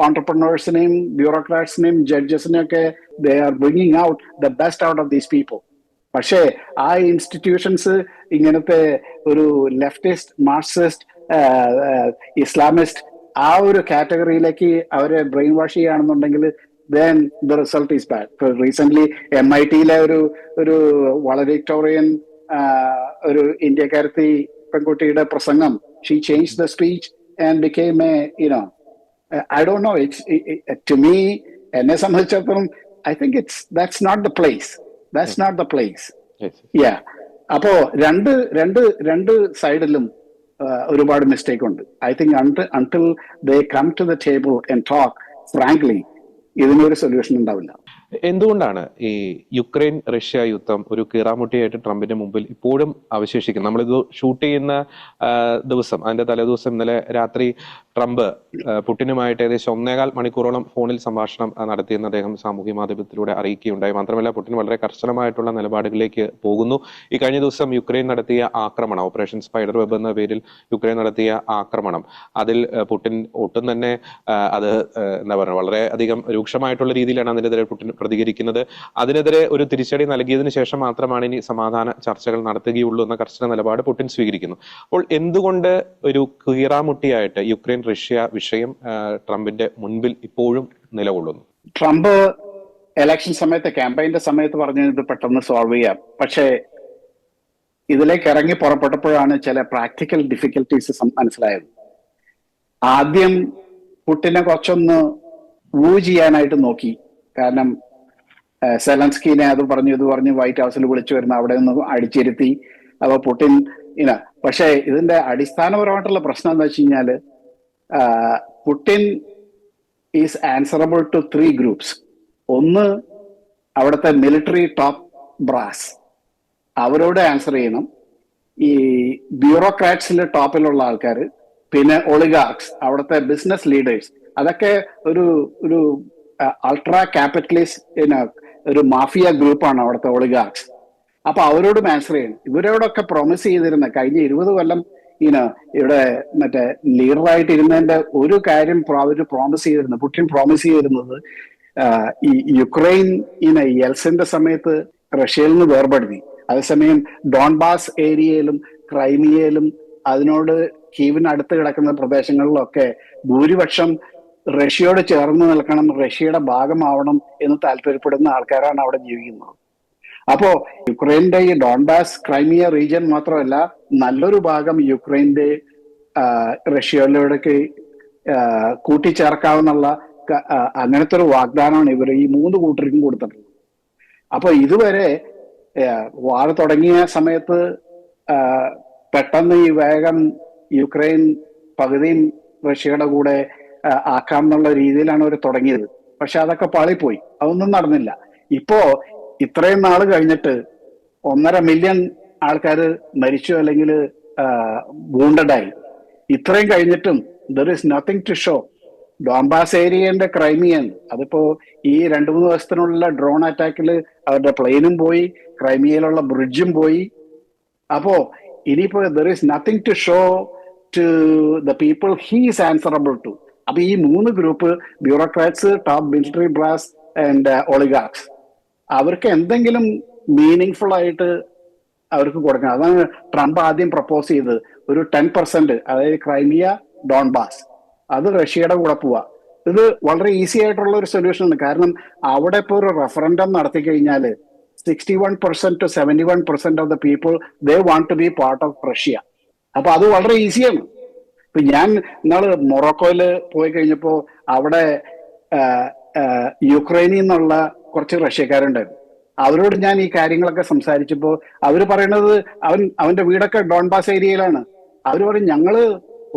entrepreneursനെയും ബ്യൂറോക്രാറ്റ്സിനെയും ജഡ്ജസിനെയും ഒക്കെ they are bringing out the best out of these people. പക്ഷേ ആ ഇൻസ്റ്റിറ്റ്യൂഷൻസ് ഇങ്ങനത്തെ ഒരു ലെഫ്റ്റിസ്റ്റ്, മാർക്സിസ്റ്റ്, ഇസ്ലാമിസ്റ്റ് ആ ഒരു കാറ്റഗറിയിലേക്ക് അവരെ ബ്രെയിൻ വാഷ് ചെയ്യുകയാണെന്നുണ്ടെങ്കിൽ then the result is bad. Recent MIT-യിലെ ഒരു വളരെക്ടോറിയൻ ഒരു ഇന്ത്യക്കാരത്തി പെൺകുട്ടിയുടെ പ്രസംഗം, she changed the speech and became I don't know, to me, എന്നെ സംബന്ധിച്ചിടത്തോളം I think that's not the place. That's not the place. Yes. Yeah. അപ്പോ രണ്ട് സൈഡിലും ഒരുപാട് മിസ്റ്റേക്ക് ഉണ്ട്. I think until they come to the table and talk frankly, ഇതിനൊരു solution ഉണ്ടാവില്ല. എന്തുകൊണ്ടാണ് ഈ യുക്രൈൻ റഷ്യ യുദ്ധം ഒരു കീറാമുട്ടിയായിട്ട് ട്രംപിന്റെ മുമ്പിൽ ഇപ്പോഴും അവശേഷിക്കുന്നത്? നമ്മളിത് ഷൂട്ട് ചെയ്യുന്ന ദിവസം, അതിന്റെ തലേദിവസം ഇന്നലെ രാത്രി ട്രംപ് പുടിനുമായിട്ട് ഏകദേശം 1.25 മണിക്കൂറോളം ഫോണിൽ സംഭാഷണം നടത്തിയെന്ന് അദ്ദേഹം സാമൂഹ്യ മാധ്യമത്തിലൂടെ അറിയിക്കുകയുണ്ടായി. മാത്രമല്ല, പുടിൻ വളരെ കർശനമായിട്ടുള്ള നിലപാടുകളിലേക്ക് പോകുന്നു. ഈ കഴിഞ്ഞ ദിവസം യുക്രൈൻ നടത്തിയ ആക്രമണം, ഓപ്പറേഷൻ സ്പൈഡർ വെബ് എന്ന പേരിൽ യുക്രൈൻ നടത്തിയ ആക്രമണം, അതിൽ പുടിൻ ഒട്ടും തന്നെ അത് എന്താ പറയുക, വളരെ അധികം രൂക്ഷമായിട്ടുള്ള രീതിയിലാണ് അതിനെതിരെ പുടിൻ പ്രതികരിക്കുന്നത്. അതിനെതിരെ ഒരു തിരിച്ചടി നൽകിയതിനു ശേഷം മാത്രമാണ് ഇനി സമാധാന ചർച്ചകൾ നടത്തുകയുള്ളൂ എന്ന കർശന നിലപാട് പുടിൻ സ്വീകരിക്കുന്നു. അപ്പോൾ എന്തുകൊണ്ട് ഒരു കീറാമുട്ടിയായിട്ട് യുക്രൈൻ റഷ്യ വിഷയം ട്രംപിന്റെ മുൻപിൽ ഇപ്പോഴും നിലകൊള്ളുന്നു? ട്രംപ് ഇലക്ഷൻ സമയത്ത്, ക്യാമ്പയിന്റെ സമയത്ത് പറഞ്ഞു ഇത് പെട്ടെന്ന് സോൾവ് ചെയ്യാം. പക്ഷേ ഇതിലേക്ക് ഇറങ്ങി പുറപ്പെട്ടപ്പോഴാണ് ചില പ്രാക്ടിക്കൽ ഡിഫിക്കൽട്ടീസ് മനസ്സിലായത്. ആദ്യം പുടിനെ കുറച്ചൊന്ന് ചെയ്യാനായിട്ട് നോക്കി. കാരണം സെലൻസ്കീനെ അത് പറഞ്ഞു ഇത് പറഞ്ഞ് വൈറ്റ് ഹൗസിൽ വിളിച്ചു വരുന്ന അവിടെ നിന്ന് അടിച്ചിരുത്തി. അപ്പൊ പുടിൻ പക്ഷെ ഇതിന്റെ അടിസ്ഥാനപരമായിട്ടുള്ള പ്രശ്നം എന്താ വെച്ച് കഴിഞ്ഞാല്, Putin is answerable to 3 groups. ഒന്ന്, അവിടുത്തെ മിലിറ്ററി ടോപ്പ് ബ്രാസ്, അവരോട് ആൻസർ ചെയ്യണം. ഈ ബ്യൂറോക്രാറ്റ്സിന്റെ ടോപ്പിലുള്ള ആൾക്കാർ, പിന്നെ ഒളിഗാർക്സ്, അവിടുത്തെ ബിസിനസ് ലീഡേഴ്സ്, അതൊക്കെ ഒരു അൾട്രാ ക്യാപിറ്റലിസ്റ്റ് ഒരു മാഫിയ ഗ്രൂപ്പാണ് അവിടുത്തെ ഒളിഗാർക്സ്. അപ്പൊ അവരോടും ആൻസർ ചെയ്യണം. ഇവരോടൊക്കെ പ്രോമിസ് ചെയ്തിരുന്ന കഴിഞ്ഞ 20 കൊല്ലം ഇവിടെ മറ്റേ ലീഡറായിട്ട് ഇരുന്നതിന്റെ ഒരു കാര്യം അവർ പ്രോമിസ് ചെയ്തിരുന്നത്, പുടിൻ പ്രോമിസ് ചെയ്തിരുന്നത്, ഈ യുക്രൈൻ യെൽസിന്റെ സമയത്ത് റഷ്യയിൽ നിന്ന് വേർപെടുത്തി. അതേസമയം ഡോൺബാസ് ഏരിയയിലും ക്രൈമിയയിലും അതിനോട് കീവിന് അടുത്ത് കിടക്കുന്ന പ്രദേശങ്ങളിലൊക്കെ ഭൂരിപക്ഷം റഷ്യയോട് ചേർന്ന് നിൽക്കണം, റഷ്യയുടെ ഭാഗമാവണം എന്ന് താല്പര്യപ്പെടുന്ന ആൾക്കാരാണ് അവിടെ ജീവിക്കുന്നത്. അപ്പോ യുക്രൈന്റെ ഈ ഡോൺബാസ് ക്രൈമിയ റീജിയൻ മാത്രമല്ല, നല്ലൊരു ഭാഗം യുക്രൈന്റെ റഷ്യയിലേക്ക് കൂട്ടിച്ചേർക്കാവുന്ന അങ്ങനത്തെ ഒരു വാഗ്ദാനമാണ് ഇവർ ഈ 3 കൂട്ടർക്കും കൊടുത്തിട്ടുള്ളത്. അപ്പൊ ഇതുവരെ വാർ തുടങ്ങിയ സമയത്ത് പെട്ടെന്ന് ഈ വേഗം യുക്രൈൻ പകുതിയും റഷ്യയുടെ കൂടെ ആക്കാം എന്നുള്ള രീതിയിലാണ് അവർ തുടങ്ങിയത്. പക്ഷെ അതൊക്കെ പാളിപ്പോയി, അതൊന്നും നടന്നില്ല. ഇപ്പോ ഇത്രയും നാൾ കഴിഞ്ഞിട്ട് 1.5 മില്യൺ ആൾക്കാർ മരിച്ചു അല്ലെങ്കിൽ വൂണ്ടഡായി. ഇത്രയും കഴിഞ്ഞിട്ടും there is nothing to show. Donbas ഏരിയന്റെ ക്രൈമിയൻ, അതിപ്പോ ഈ 2-3 ദിവസത്തിനുള്ള ഡ്രോൺ അറ്റാക്കിൽ അവരുടെ പ്ലെയിനും പോയി, ക്രൈമിയയിലുള്ള ബ്രിഡ്ജും പോയി. അപ്പോ ഇനിയിപ്പോ there is nothing to show to the people he is answerable to. അപ്പൊ ഈ 3 group, bureaucrats, top military brass and oligarchs, അവർക്ക് എന്തെങ്കിലും മീനിങ് ആയിട്ട് അവർക്ക് കൊടുക്കണം. അതാണ് ട്രംപ് ആദ്യം പ്രപ്പോസ് ചെയ്തത്. ഒരു 10%, അതായത് ക്രൈമിയ, ഡോൺബാസ്, അത് റഷ്യയുടെ കൂടെ പോവാ. ഇത് വളരെ ഈസി ആയിട്ടുള്ള ഒരു സൊല്യൂഷനാണ്. കാരണം അവിടെ ഇപ്പോൾ ഒരു റെഫറൻഡം നടത്തി കഴിഞ്ഞാൽ 61% to 71% of the people they want to be part of Russia. അപ്പൊ അത് വളരെ ഈസിയാണ്. ഇപ്പൊ ഞാൻ ഇന്നാള് മൊറോക്കോയില് പോയി കഴിഞ്ഞപ്പോ അവിടെ യുക്രൈനിൽ നിന്നുള്ള കുറച്ച് റഷ്യക്കാരുണ്ടായിരുന്നു. അവരോട് ഞാൻ ഈ കാര്യങ്ങളൊക്കെ സംസാരിച്ചപ്പോ അവര് പറയണത് അവന്റെ വീടൊക്കെ ഡോൺബാസ് ഏരിയയിലാണ്. അവര് പറയും ഞങ്ങള്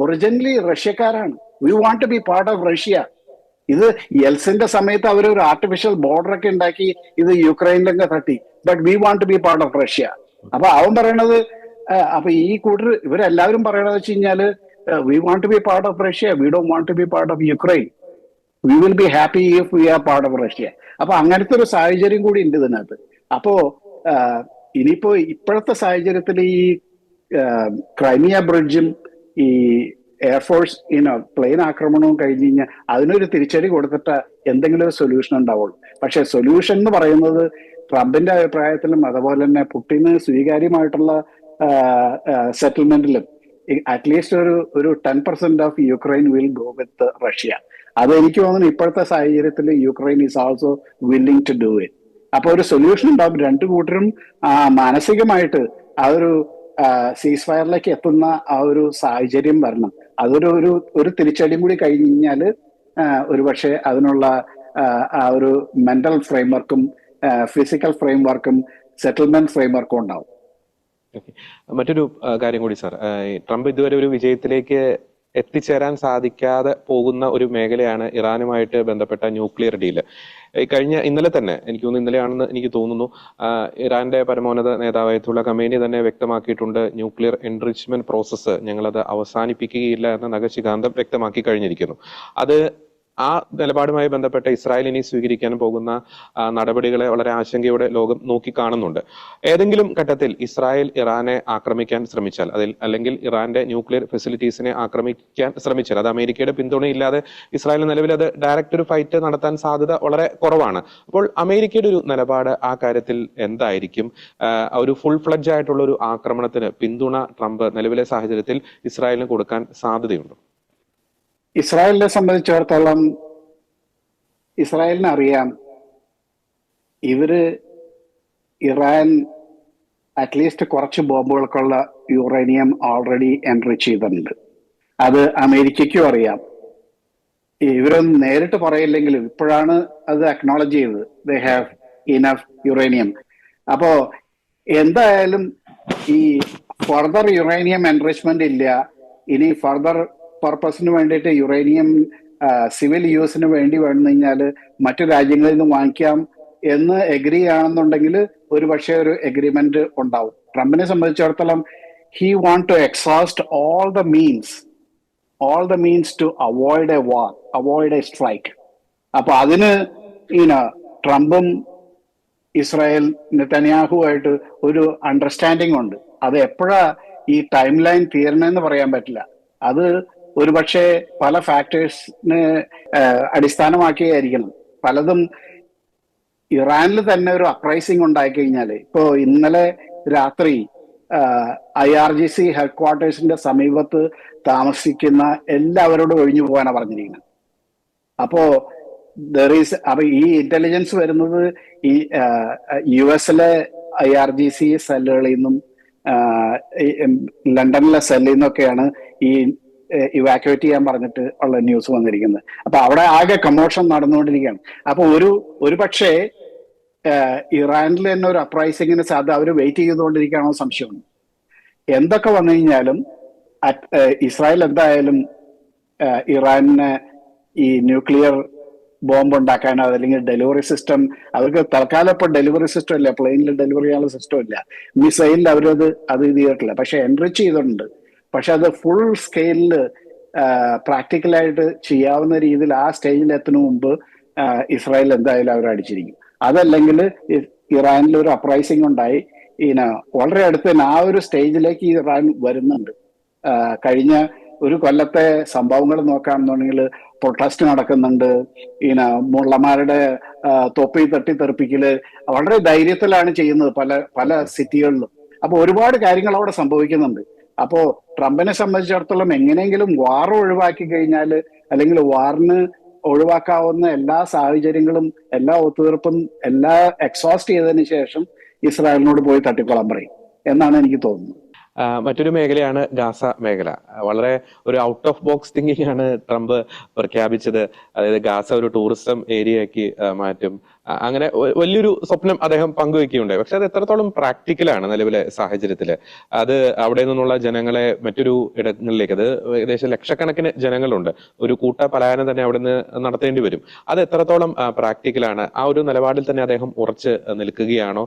ഒറിജിനലി റഷ്യക്കാരാണ്, we want to be part of Russia. ഇത് യെൽസിന്റെ സമയത്ത് അവർ ഒരു ആർട്ടിഫിഷ്യൽ ബോർഡർ ഒക്കെ ഉണ്ടാക്കി ഇത് യുക്രൈനിലൊക്കെ തട്ടി, but we want to be part of Russia. അപ്പൊ അവൻ പറയണത്, അപ്പൊ ഈ കൂട്ടർ ഇവരെല്ലാവരും പറയണത് വെച്ച് കഴിഞ്ഞാല് we want to be part of Russia, we don't want to be part of Ukraine, we will be happy if we are part of Russia. അപ്പൊ അങ്ങനത്തെ ഒരു സാഹചര്യം കൂടി ഉണ്ട് ഇതിനകത്ത്. അപ്പോ ഇനിയിപ്പോ ഇപ്പോഴത്തെ സാഹചര്യത്തിൽ ഈ ക്രൈമിയ ബ്രിഡ്ജും ഈ എയർഫോഴ്സ് പ്ലെയിൻ ആക്രമണവും കഴിഞ്ഞ് കഴിഞ്ഞാൽ അതിനൊരു തിരിച്ചടി കൊടുത്തിട്ട് എന്തെങ്കിലും ഒരു സൊല്യൂഷൻ ഉണ്ടാവുള്ളൂ. പക്ഷെ സൊല്യൂഷൻ എന്ന് പറയുന്നത് ട്രംപിന്റെ അഭിപ്രായത്തിലും അതുപോലെ തന്നെ പുടിന് സ്വീകാര്യമായിട്ടുള്ള സെറ്റിൽമെന്റിലും അറ്റ്ലീസ്റ്റ് ഒരു 10% of Ukraine will go with Russia. അത് എനിക്ക് തോന്നുന്നു ഇപ്പോഴത്തെ സാഹചര്യത്തിൽ Ukraine is also willing to do it. അപ്പൊ ഒരു സൊല്യൂഷൻ ഉണ്ടാവും. 2 കൂട്ടരും മാനസികമായിട്ട് ആ സീസ് ഫയറിലേക്ക് എത്തുന്ന ആ ഒരു സാഹചര്യം വരണം. ഒരു തിരിച്ചടിയും കൂടി കഴിഞ്ഞ് കഴിഞ്ഞാൽ ഒരുപക്ഷെ അതിനുള്ള ആ ഒരു മെന്റൽ ഫ്രെയിംവർക്കും ഫിസിക്കൽ ഫ്രെയിംവർക്കും സെറ്റിൽമെന്റ് ഫ്രെയിംവർക്കും ഉണ്ടാവും. മറ്റൊരു കാര്യം കൂടി സാർ, ട്രംപ് ഇതുവരെ ഒരു വിജയത്തിലേക്ക് എത്തിച്ചേരാൻ സാധിക്കാതെ പോകുന്ന ഒരു മേഖലയാണ് ഇറാനുമായിട്ട് ബന്ധപ്പെട്ട ന്യൂക്ലിയർ ഡീല്. ഇന്നലെ തന്നെ, എനിക്ക് തോന്നുന്നു ഇന്നലെയാണെന്ന് എനിക്ക് തോന്നുന്നു, ഇറാന്റെ പരമോന്നത നേതാവായിട്ടുള്ള ഖമേനി തന്നെ വ്യക്തമാക്കിയിട്ടുണ്ട്, ന്യൂക്ലിയർ എൻറിച്ച്മെന്റ് പ്രോസസ്സ് ഞങ്ങളത് അവസാനിപ്പിക്കുകയില്ല എന്ന നഖശിഖാന്തം വ്യക്തമാക്കി കഴിഞ്ഞിരിക്കുന്നു. അത് ആ നിലപാടുമായി ബന്ധപ്പെട്ട് ഇസ്രായേൽ ഇനി സ്വീകരിക്കാൻ പോകുന്ന നടപടികളെ വളരെ ആശങ്കയോടെ ലോകം നോക്കിക്കാണുന്നുണ്ട്. ഏതെങ്കിലും ഘട്ടത്തിൽ ഇസ്രായേൽ ഇറാനെ ആക്രമിക്കാൻ ശ്രമിച്ചാൽ, അല്ലെങ്കിൽ ഇറാന്റെ ന്യൂക്ലിയർ ഫെസിലിറ്റീസിനെ ആക്രമിക്കാൻ ശ്രമിച്ചാൽ, അത് അമേരിക്കയുടെ പിന്തുണയില്ലാതെ ഇസ്രായേൽ നിലവിൽ അത് ഡയറക്റ്റ് ഒരു ഫൈറ്റ് നടത്താൻ സാധ്യത വളരെ കുറവാണ്. അപ്പോൾ അമേരിക്കയുടെ ഒരു നിലപാട് ആ കാര്യത്തിൽ എന്തായിരിക്കും? ഒരു ഫുൾ ഫ്ലഡ്ജ് ആയിട്ടുള്ള ഒരു ആക്രമണത്തിന് പിന്തുണ ട്രംപ് നിലവിലെ സാഹചര്യത്തിൽ ഇസ്രായേലിന് കൊടുക്കാൻ സാധ്യതയുണ്ടോ? ഇസ്രായേലിനെ സംബന്ധിച്ചിടത്തോളം ഇസ്രായേലിന് അറിയാം, ഇറാൻ അറ്റ്ലീസ്റ്റ് കുറച്ച് ബോംബുകൾക്കുള്ള യുറേനിയം ഓൾറെഡി എൻറിച്ച് ചെയ്തിട്ടുണ്ട്. അത് അമേരിക്കയ്ക്കും അറിയാം. ഇവരൊന്നും നേരിട്ട് പറയില്ലെങ്കിലും ഇപ്പോഴാണ് അത് അക്നോളജ് ചെയ്തത്. They have enough uranium. അപ്പോ എന്തായാലും ഈ ഫർദർ യുറേനിയം എൻറിച്ച്മെന്റ് ഇല്ല. ഇനി ഫർദർ പർപ്പസിന് വേണ്ടിയിട്ട് യുറേനിയം സിവിൽ യൂസിന് വേണ്ടി വന്നു കഴിഞ്ഞാൽ മറ്റു രാജ്യങ്ങളിൽ നിന്ന് വാങ്ങിക്കാം എന്ന് എഗ്രി ആണെന്നുണ്ടെങ്കിൽ ഒരുപക്ഷെ ഒരു എഗ്രിമെന്റ് ഉണ്ടാവും. ട്രംപിനെ സംബന്ധിച്ചിടത്തോളം he want to exhaust all the means to avoid a war, avoid a strike. അപ്പൊ അതിന് ട്രംപും ഇസ്രായേൽ നെതന്യാഹുവായിട്ട് ഒരു അണ്ടർസ്റ്റാൻഡിങ് ഉണ്ട്. അത് എപ്പോഴാ ഈ ടൈം ലൈൻ തീരണമെന്ന് പറയാൻ പറ്റില്ല. അത് ഒരുപക്ഷെ പല ഫാക്ടേഴ്സിനെ അടിസ്ഥാനമാക്കിയായിരിക്കണം. പലതും ഇറാനിൽ തന്നെ ഒരു അപ്രൈസിങ് ഉണ്ടായി കഴിഞ്ഞാൽ, ഇപ്പോ ഇന്നലെ രാത്രി IRGC ഹെഡ്ക്വാർട്ടേഴ്സിന്റെ സമീപത്ത് താമസിക്കുന്ന എല്ലാവരോടും ഒഴിഞ്ഞു പോകാനാണ് പറഞ്ഞിരിക്കുന്നത്. അപ്പോ അപ്പൊ ഈ ഇന്റലിജൻസ് വരുന്നത് ഈ US IRGC സെല്ലുകളിൽ നിന്നും ലണ്ടനിലെ സെല്ലിൽ നിന്നൊക്കെയാണ് ഈ ഇവാക്യുവേറ്റ് ചെയ്യാൻ പറഞ്ഞിട്ട് ഉള്ള ന്യൂസ് വന്നിരിക്കുന്നത്. അപ്പൊ അവിടെ ആകെ കമോഷൻ നടന്നുകൊണ്ടിരിക്കുകയാണ്. അപ്പൊ ഒരു പക്ഷേ ഇറാനിൽ തന്നെ ഒരു അപ്രൈസിങ്ങിന് സാധ്യത അവർ വെയിറ്റ് ചെയ്തുകൊണ്ടിരിക്കുകയാണോ സംശയമുണ്ട്. എന്തൊക്കെ വന്നു കഴിഞ്ഞാലും ഇസ്രായേൽ എന്തായാലും ഇറാനിന് ഈ ന്യൂക്ലിയർ ബോംബ് ഉണ്ടാക്കാനോ അല്ലെങ്കിൽ ഡെലിവറി സിസ്റ്റം, അവർക്ക് തൽക്കാലം ഇപ്പൊ ഡെലിവറി സിസ്റ്റം ഇല്ല, പ്ലെയിനിൽ ഡെലിവറി ചെയ്യാനുള്ള സിസ്റ്റം ഇല്ല, മിസൈലിൽ അവരത് ഇത് ചെയ്തിട്ടില്ല. പക്ഷെ എൻറിച്ച് ചെയ്തിട്ടുണ്ട്. പക്ഷെ അത് ഫുൾ സ്കെയിലിൽ പ്രാക്ടിക്കലായിട്ട് ചെയ്യാവുന്ന രീതിയിൽ ആ സ്റ്റേജിൽ എത്തുന്ന മുമ്പ് ഇസ്രായേൽ എന്തായാലും അവർ അടിച്ചിരിക്കും. അതല്ലെങ്കിൽ ഇറാനിൽ ഒരു അപ്രൈസിങ് ഉണ്ടായി വളരെ അടുത്ത് തന്നെ ആ ഒരു സ്റ്റേജിലേക്ക് ഇറാൻ വരുന്നുണ്ട്. കഴിഞ്ഞ ഒരു കൊല്ലത്തെ സംഭവങ്ങൾ നോക്കുകയാണെന്നുണ്ടെങ്കിൽ പ്രൊട്ടസ്റ്റ് നടക്കുന്നുണ്ട്, മുള്ളമാരുടെ തൊപ്പി തട്ടി തെറിപ്പിക്കല് വളരെ ധൈര്യത്തിലാണ് ചെയ്യുന്നത് പല സിറ്റികളിലും. അപ്പൊ ഒരുപാട് കാര്യങ്ങൾ അവിടെ സംഭവിക്കുന്നുണ്ട്. അപ്പോ ട്രംപിനെ സംബന്ധിച്ചിടത്തോളം എങ്ങനെയെങ്കിലും വാർ ഒഴിവാക്കി കഴിഞ്ഞാൽ, അല്ലെങ്കിൽ വാറിന് ഒഴിവാക്കാവുന്ന എല്ലാ സാഹചര്യങ്ങളും, എല്ലാ ഒത്തുതീർപ്പും എക്സോസ്റ്റ് ചെയ്തതിനു ശേഷം ഇസ്രായേലിനോട് പോയി തട്ടിക്കൊള്ളാൻ പറയും എന്നാണ് എനിക്ക് തോന്നുന്നത്. മറ്റൊരു മേഖലയാണ് ഗാസ മേഖല. വളരെ ഒരു ഔട്ട് ഓഫ് ബോക്സ് തിങ്കിങ് ആണ് ട്രംപ് പ്രഖ്യാപിച്ചത്. അതായത് ഗാസ ഒരു ടൂറിസം ഏരിയയാക്കി മാറ്റും, അങ്ങനെ വലിയൊരു സ്വപ്നം അദ്ദേഹം പങ്കുവെക്കുകയുണ്ടായി. പക്ഷെ അത് എത്രത്തോളം പ്രാക്ടിക്കലാണ് നിലവിലെ സാഹചര്യത്തില്? അത് അവിടെ നിന്നുള്ള ജനങ്ങളെ മറ്റൊരു ഇടങ്ങളിലേക്ക്, അത് ഏകദേശം ലക്ഷക്കണക്കിന് ജനങ്ങളുണ്ട്, ഒരു കൂട്ട പലായനം തന്നെ അവിടെ നിന്ന് നടത്തേണ്ടി വരും. അത് എത്രത്തോളം പ്രാക്ടിക്കലാണ്? ആ ഒരു നിലപാടിൽ തന്നെ അദ്ദേഹം ഉറച്ച് നിൽക്കുകയാണോ?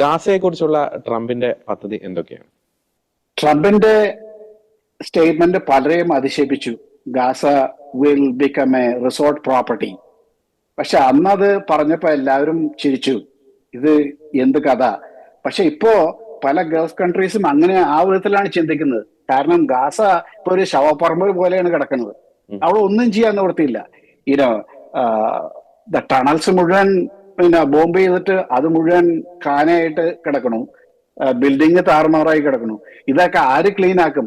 ഗാസയെ കുറിച്ചുള്ള ട്രംപിന്റെ പദ്ധതി എന്തൊക്കെയാണ്? ട്രംപിന്റെ സ്റ്റേറ്റ്മെന്റ് പലരെയും അതിശയിപ്പിച്ചു. Gaza will become a resort property. പക്ഷെ അന്നത് പറഞ്ഞപ്പോ എല്ലാവരും ചിരിച്ചു, ഇത് എന്ത് കഥ. പക്ഷെ ഇപ്പോ പല ഗൾഫ് കൺട്രീസും അങ്ങനെ ആ വിധത്തിലാണ് ചിന്തിക്കുന്നത്. കാരണം ഗാസ ഇപ്പൊ ഒരു ശവപ്പറമ്പ് പോലെയാണ് കിടക്കുന്നത്. അവിടെ ഒന്നും ചെയ്യാൻ നിവൃത്തിയില്ല. ടണൽസ് മുഴുവൻ ബോംബ് ചെയ്തിട്ട് അത് മുഴുവൻ കാനയായിട്ട് കിടക്കണു, ബിൽഡിങ് താറുമാറായി കിടക്കണു. ഇതൊക്കെ ആര് ക്ലീൻ ആക്കും?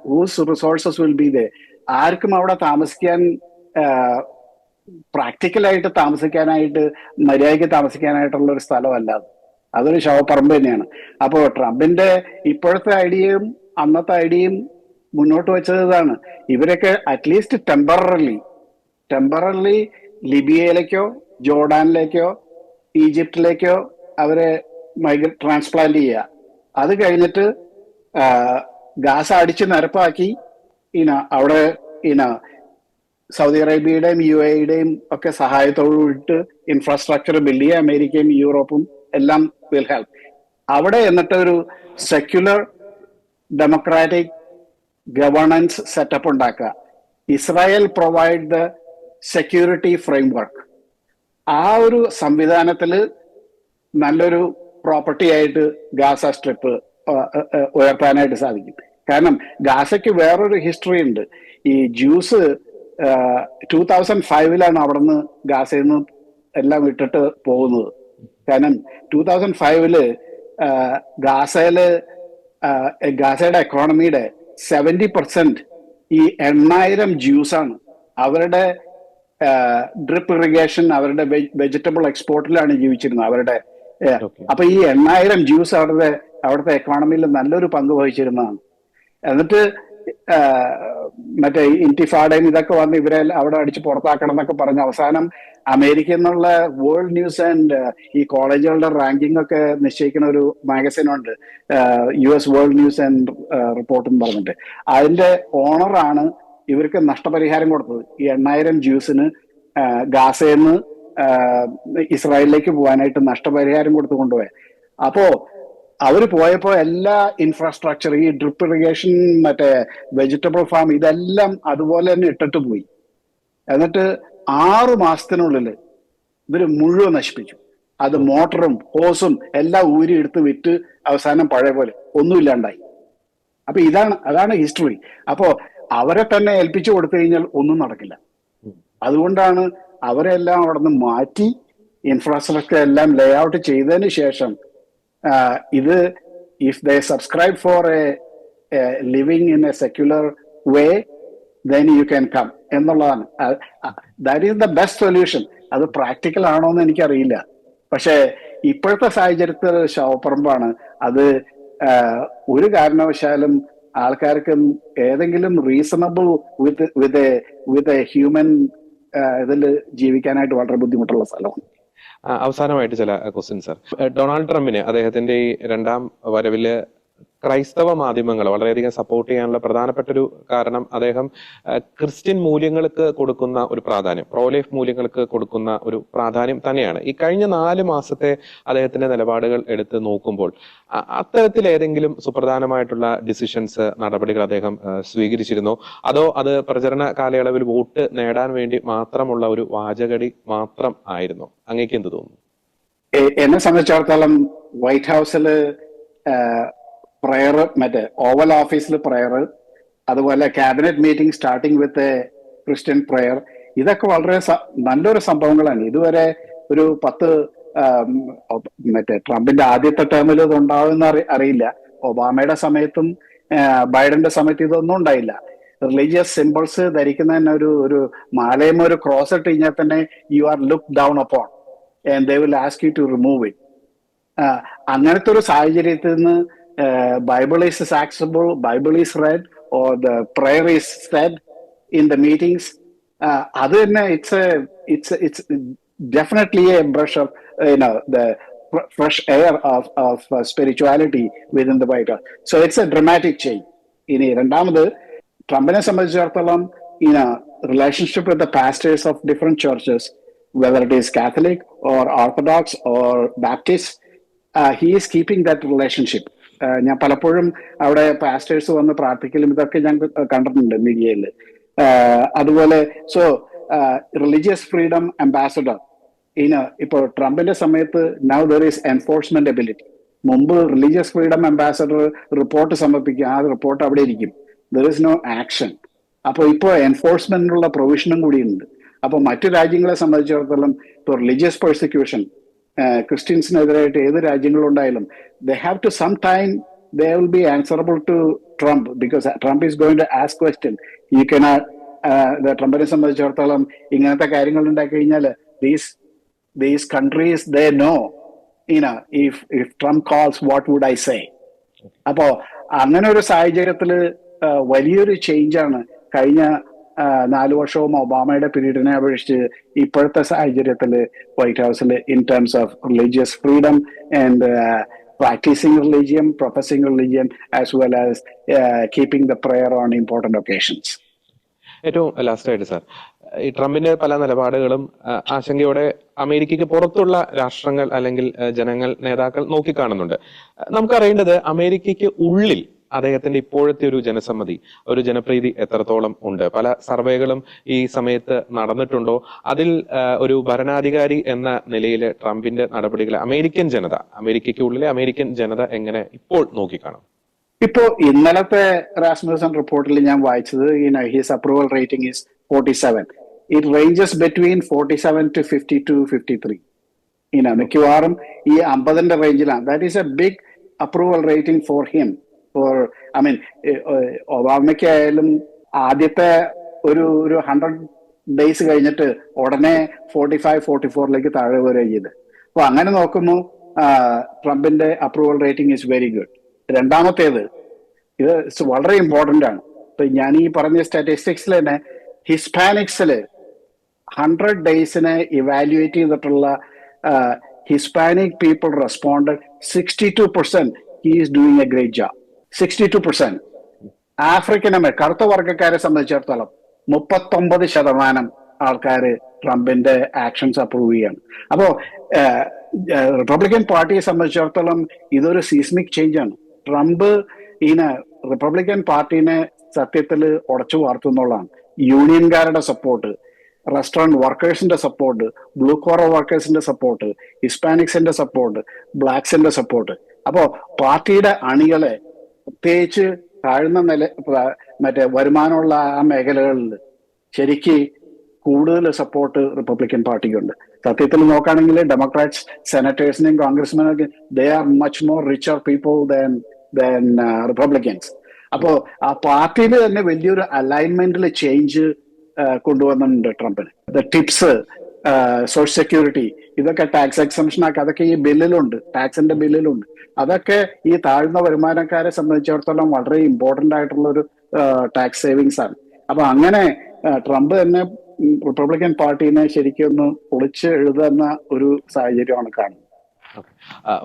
ഹൂസ് റിസോഴ്സസ് വിൽ ബി ദേ? ആർക്കും അവിടെ താമസിക്കാൻ, പ്രാക്ടിക്കലായിട്ട് താമസിക്കാനായിട്ട്, മര്യാദയ്ക്ക് താമസിക്കാനായിട്ടുള്ള ഒരു സ്ഥലമല്ല അത്. അതൊരു ശവപ്പറമ്പ് തന്നെയാണ്. അപ്പോ ട്രംപിന്റെ ഇപ്പോഴത്തെ ഐഡിയയും അന്നത്തെ ഐഡിയയും മുന്നോട്ട് വെച്ചത് ഇതാണ്. ഇവരൊക്കെ അറ്റ്ലീസ്റ്റ് ടെമ്പററിലി ലിബിയയിലേക്കോ ജോർഡാനിലേക്കോ ഈജിപ്തിലേക്കോ അവരെ ട്രാൻസ്പ്ലാന്റ് ചെയ്യുക. അത് കഴിഞ്ഞിട്ട് ഗാസ അടിച്ച് നിരപ്പാക്കി അവിടെ സൗദി അറേബ്യയുടെയും UAE-യുടെയും ഒക്കെ സഹായത്തോടുകൂടിയിട്ട് ഇൻഫ്രാസ്ട്രക്ചർ ബിൽഡ് ചെയ്യുക അമേരിക്കയും യൂറോപ്പും എല്ലാം വിൽ ഹെൽപ്പ്. അവിടെ എന്നിട്ട് ഒരു സെക്യുലർ ഡെമോക്രാറ്റിക് ഗവേണൻസ് സെറ്റപ്പ് ഉണ്ടാക്കുക. Israel provide the security framework. ആ ഒരു സംവിധാനത്തിൽ നല്ലൊരു പ്രോപ്പർട്ടി ആയിട്ട് ഗാസ സ്ട്രിപ്പ് ഉയർത്താനായിട്ട് സാധിക്കും. കാരണം ഗാസയ്ക്ക് വേറൊരു ഹിസ്റ്ററി ഉണ്ട്. ഈ ജ്യൂസ് 2005 അവിടുന്ന് ഗാസയിൽ നിന്ന് എല്ലാം വിട്ടിട്ട് പോകുന്നത്. കാരണം 2005 ഗാസയുടെ എക്കോണമിയുടെ 70% ഈ 8,000 ജ്യൂസാണ്. അവരുടെ ഡ്രിപ്പ് ഇറിഗേഷൻ, അവരുടെ വെജിറ്റബിൾ എക്സ്പോർട്ടിലാണ് ജീവിച്ചിരുന്നത് അവരുടെ. അപ്പൊ ഈ 8,000 ജ്യൂസ് അവിടുത്തെ എക്കോണമിയിൽ നല്ലൊരു പങ്ക് വഹിച്ചിരുന്നതാണ്. എന്നിട്ട് മറ്റേ ഇൻറ്റിഫാഡയും ഇതൊക്കെ വന്ന് ഇവരെ അവിടെ അടിച്ച് പുറത്താക്കണം എന്നൊക്കെ പറഞ്ഞ് അവസാനം അമേരിക്ക എന്നുള്ള വേൾഡ് ന്യൂസ് ആൻഡ് ഈ കോളേജുകളുടെ റാങ്കിങ് ഒക്കെ നിശ്ചയിക്കുന്ന ഒരു മാഗസിനുണ്ട്, US world news and report എന്ന് പറഞ്ഞിട്ട്. അതിന്റെ ഓണറാണ് ഇവർക്ക് നഷ്ടപരിഹാരം കൊടുത്തത്. ഈ 8,000 ജ്യൂസിന് ഗാസയിൽ നിന്ന് ഇസ്രായേലിലേക്ക് പോകാനായിട്ട് നഷ്ടപരിഹാരം കൊടുത്തു കൊണ്ടുപോയത്. അപ്പോ അവര് പോയപ്പോ എല്ലാ ഇൻഫ്രാസ്ട്രക്ചർ, ഈ ഡ്രിപ്പ് ഇറിഗേഷൻ, മറ്റേ വെജിറ്റബിൾ ഫാം, ഇതെല്ലാം അതുപോലെ തന്നെ ഇട്ടിട്ട് പോയി. എന്നിട്ട് 6 മാസത്തിനുള്ളിൽ ഇവര് മുഴുവൻ നശിപ്പിച്ചു. അത് മോട്ടറും ഹോസും എല്ലാം ഊരി എടുത്ത് വിറ്റ് അവസാനം പഴയ പോലെ ഒന്നുമില്ലാണ്ടായി. അപ്പൊ അതാണ് ഹിസ്റ്ററി. അപ്പോ അവരെ തന്നെ ഏൽപ്പിച്ചു കൊടുത്തു കഴിഞ്ഞാൽ ഒന്നും നടക്കില്ല. അതുകൊണ്ടാണ് അവരെല്ലാം അവിടെ നിന്ന് മാറ്റി ഇൻഫ്രാസ്ട്രക്ചർ എല്ലാം ലേ ഔട്ട് ചെയ്തതിന് ശേഷം ഇത് if they subscribe four A living in A secular way then you can come എന്നുള്ളതാണ്. That is the best solution. അത് പ്രാക്ടിക്കൽ ആണോ എന്ന് എനിക്കറിയില്ല. പക്ഷെ ഇപ്പോഴത്തെ സാഹചര്യത്തിൽ ശവപ്പറമ്പാണ്. അത് ഒരു കാരണവശാലും ആൾക്കാർക്ക് ഏതെങ്കിലും റീസണബിൾ വിത്ത് എ ഹ്യൂമൻ ഇതിൽ ജീവിക്കാനായിട്ട് വളരെ ബുദ്ധിമുട്ടുള്ള സ്ഥലമാണ്. അവസാനമായിട്ട് ചില ക്വസ്റ്റ്യൻ സർ. ഡൊണാൾഡ് ട്രംപിന് അദ്ദേഹത്തിന്റെ ഈ രണ്ടാം വരവില് ക്രൈസ്തവ മാധ്യമങ്ങൾ വളരെയധികം സപ്പോർട്ട് ചെയ്യാനുള്ള പ്രധാനപ്പെട്ട ഒരു കാരണം അദ്ദേഹം ക്രിസ്ത്യൻ മൂല്യങ്ങൾക്ക് കൊടുക്കുന്ന ഒരു പ്രാധാന്യം, പ്രോലൈഫ് മൂല്യങ്ങൾക്ക് കൊടുക്കുന്ന ഒരു പ്രാധാന്യം തന്നെയാണ്. ഈ കഴിഞ്ഞ 4 മാസത്തെ അദ്ദേഹത്തിന്റെ നിലപാടുകൾ എടുത്ത് നോക്കുമ്പോൾ അത്തരത്തിൽ ഏതെങ്കിലും സുപ്രധാനമായിട്ടുള്ള ഡിസിഷൻസ്, നടപടികൾ അദ്ദേഹം സ്വീകരിച്ചിരുന്നോ? അതോ അത് പ്രചരണ കാലയളവിൽ വോട്ട് നേടാൻ വേണ്ടി മാത്രമുള്ള ഒരു വാചകടി മാത്രം ആയിരുന്നോ? അങ്ങേക്ക് എന്ത് തോന്നുന്നു? എന്നെ സംബന്ധിച്ചിടത്തോളം വൈറ്റ് ഹൗസില് പ്രയർ, മറ്റേ ഓവൽ ഓഫീസിൽ പ്രയർ, അതുപോലെ cabinet meeting starting with a Christian prayer, ഇതൊക്കെ വളരെ നല്ലൊരു സംഭവങ്ങളാണ്. ഇതുവരെ ഒരു 10 മറ്റേ ട്രംപിന്റെ ആദ്യത്തെ ടേമിൽ ഇത് ഉണ്ടാവുമെന്ന് അറിയില്ല. ഒബാമയുടെ സമയത്തും ബൈഡന്റെ സമയത്ത് ഇതൊന്നും ഉണ്ടായില്ല. റിലീജിയസ് സിംബിൾസ് ധരിക്കുന്നതന്നെ ഒരു മാലയും ഒരു ക്രോസ് ഇട്ട് കഴിഞ്ഞാൽ തന്നെ you are look down upon and they will ask you to remove it. അങ്ങനത്തെ ഒരു സാഹചര്യത്തിൽ നിന്ന് Bible is accessible, Bible is read, or the prayer is said in the meetings. Other than it's definitely a brush of the fresh air of spirituality within the White House. So it's a dramatic change. In രണ്ടാമത് ട്രംപിനെ സംബന്ധിച്ചിടത്തോളം relationship with the pastors of different churches, whether it is Catholic or Orthodox or Baptist, he is keeping that relationship. ഞാൻ പലപ്പോഴും അവിടെ pastors വന്ന് പ്രാർത്ഥിക്കലും ഇതൊക്കെ ഞാൻ കണ്ടിട്ടുണ്ട് മീഡിയയിൽ. അതുപോലെ റിലീജിയസ് ഫ്രീഡം അംബാസഡർ ഇപ്പൊ ട്രംപിന്റെ സമയത്ത് now there is enforcement ability. മുമ്പ് റിലീജിയസ് ഫ്രീഡം അംബാസഡർ റിപ്പോർട്ട് സമർപ്പിക്കും, ആ റിപ്പോർട്ട് അവിടെ ഇരിക്കും, ദർ ഇസ് നോ ആക്ഷൻ. അപ്പോൾ ഇപ്പോൾ എൻഫോഴ്സ്മെന്റിനുള്ള പ്രൊവിഷനും കൂടിയുണ്ട്. അപ്പൊ മറ്റു രാജ്യങ്ങളെ സംബന്ധിച്ചിടത്തോളം ഇപ്പോൾ റിലീജിയസ് പെർസിക്യൂഷൻ ക്രിസ്ത്യൻസിനെതിരായിട്ട് ഏത് രാജ്യങ്ങളുണ്ടായാലും they have to sometime they will be answerable to Trump because Trump is going to ask question. You cannot ട്രംപിനെ സംബന്ധിച്ചിടത്തോളം ഇങ്ങനത്തെ കാര്യങ്ങൾ ഉണ്ടാക്കി കഴിഞ്ഞാൽ these countries they know if Trump calls what would I say. അപ്പോ അങ്ങനെ ഒരു സാഹചര്യത്തിൽ വലിയൊരു ചേഞ്ചാണ് കഴിഞ്ഞ 4 വർഷവും ഒബാമയുടെ പീരീഡിനെ അപേക്ഷിച്ച് ഇപ്പോഴത്തെ സാഹചര്യത്തിൽ വൈറ്റ് ഹൗസിൽ in terms of religious freedom and practicing religion, professing religion, as well as keeping the prayer on important occasions. ഏറ്റവും ലാസ്റ്റ് ആയിട്ട് സാർ, ഈ ട്രംപിന്റെ പല നിലപാടുകളും ആശങ്കയോടെ അമേരിക്കയ്ക്ക് പുറത്തുള്ള രാഷ്ട്രങ്ങൾ അല്ലെങ്കിൽ ജനങ്ങൾ, നേതാക്കൾ നോക്കിക്കാണുന്നുണ്ട്. നമുക്കറിയേണ്ടത് അമേരിക്കയ്ക്ക് ഉള്ളിൽ അദ്ദേഹത്തിന്റെ ഇപ്പോഴത്തെ ഒരു ജനസമ്മതി, ഒരു ജനപ്രീതി എത്രത്തോളം ഉണ്ട്? പല സർവേകളും ഈ സമയത്ത് നടന്നിട്ടുണ്ടോ? അതിൽ ഒരു ഭരണാധികാരി എന്ന നിലയിൽ ട്രംപിന്റെ നടപടികളെ അമേരിക്കയ്ക്ക് ഉള്ളിലെ അമേരിക്കൻ ജനത എങ്ങനെ ഇപ്പോൾ നോക്കിക്കാണും? ഇപ്പോ ഇന്നലത്തെ റാസ്മുസൻ റിപ്പോർട്ടിൽ ഞാൻ വായിച്ചത് his approval rating is 47. It ranges between 47 to 52, 53. മിക്കവാറും ഈ 50ന്റെ റേഞ്ചിലാണ്. That is a big approval rating for him. ഒബാമയ്ക്കായാലും ആദ്യത്തെ ഒരു 100 ഡേയ്സ് കഴിഞ്ഞിട്ട് ഉടനെ 45, 44ലേക്ക് താഴെ വരിക ചെയ്ത്. അപ്പൊ അങ്ങനെ നോക്കുമ്പോൾ ട്രംപിന്റെ approval rating is very good. രണ്ടാമത്തേത്, ഇത് വളരെ ഇമ്പോർട്ടന്റ് ആണ്. ഇപ്പൊ ഞാൻ ഈ പറഞ്ഞ സ്റ്റാറ്റിസ്റ്റിക്സിൽ തന്നെ ഹിസ്പാനിക്സില് 100 ഡേയ്സിനെ ഇവാലുവേറ്റ് ചെയ്തിട്ടുള്ള Hispanic people responded 62% he is doing a great job. 62%. African കറുത്ത വർഗ്ഗക്കാരെ സംബന്ധിച്ചിടത്തോളം 39% ആൾക്കാര് ട്രംപിന്റെ ആക്ഷൻസ് അപ്രൂവ് ചെയ്യാണ്. അപ്പോ റിപ്പബ്ലിക്കൻ പാർട്ടിയെ സംബന്ധിച്ചിടത്തോളം ഇതൊരു സീസ്മിക് ചേഞ്ച് ആണ്. ട്രംപ് റിപ്പബ്ലിക്കൻ പാർട്ടീനെ സത്യത്തിൽ ഉടച്ചു വാർത്തുന്നുള്ളതാണ്. യൂണിയൻകാരുടെ സപ്പോർട്ട്, റെസ്റ്റോറന്റ് വർക്കേഴ്സിന്റെ സപ്പോർട്ട്, ബ്ലൂ കോളർ വർക്കേഴ്സിന്റെ സപ്പോർട്ട്, ഹിസ്പാനിക്സിന്റെ സപ്പോർട്ട്, ബ്ലാക്സിന്റെ സപ്പോർട്ട്. അപ്പോ പാർട്ടിയുടെ അണികളെ പ്രത്യേകിച്ച് താഴ്ന്ന മറ്റേ വരുമാനമുള്ള ആ മേഖലകളിൽ ശരിക്ക് കൂടുതൽ സപ്പോർട്ട് റിപ്പബ്ലിക്കൻ പാർട്ടിക്കുണ്ട്. സത്യത്തിൽ നോക്കുകയാണെങ്കിൽ ഡെമോക്രാറ്റ്സ് സെനറ്റേഴ്സിനെയും കോൺഗ്രസ്മാനൊക്കെ they are much more richer people than Republicans. അപ്പോ ആ പാർട്ടിയിൽ തന്നെ വലിയൊരു അലൈൻമെന്റിൽ ചേഞ്ച് കൊണ്ടുവന്നിട്ടുണ്ട് ട്രംപിന്. ടിപ്സ്, സോഷ്യൽ സെക്യൂരിറ്റി, ഇതൊക്കെ ടാക്സ് എക്സംഷൻ ആക്കി, അതൊക്കെ ഈ ബില്ലിലുണ്ട്, ടാക്സിന്റെ ബില്ലിലുണ്ട്. അതൊക്കെ ഈ താഴ്ന്ന വരുമാനക്കാരെ സംബന്ധിച്ചിടത്തോളം വളരെ ഇമ്പോർട്ടന്റ് ആയിട്ടുള്ള ഒരു ടാക്സ് സേവിങ്സ് ആണ്. അപ്പൊ അങ്ങനെ ട്രംപ് തന്നെ റിപ്പബ്ലിക്കൻ പാർട്ടീനെ ശരിക്കും ഒന്ന് പൊളിച്ച് എഴുതുന്ന ഒരു സാഹചര്യമാണ് കാണുന്നത്.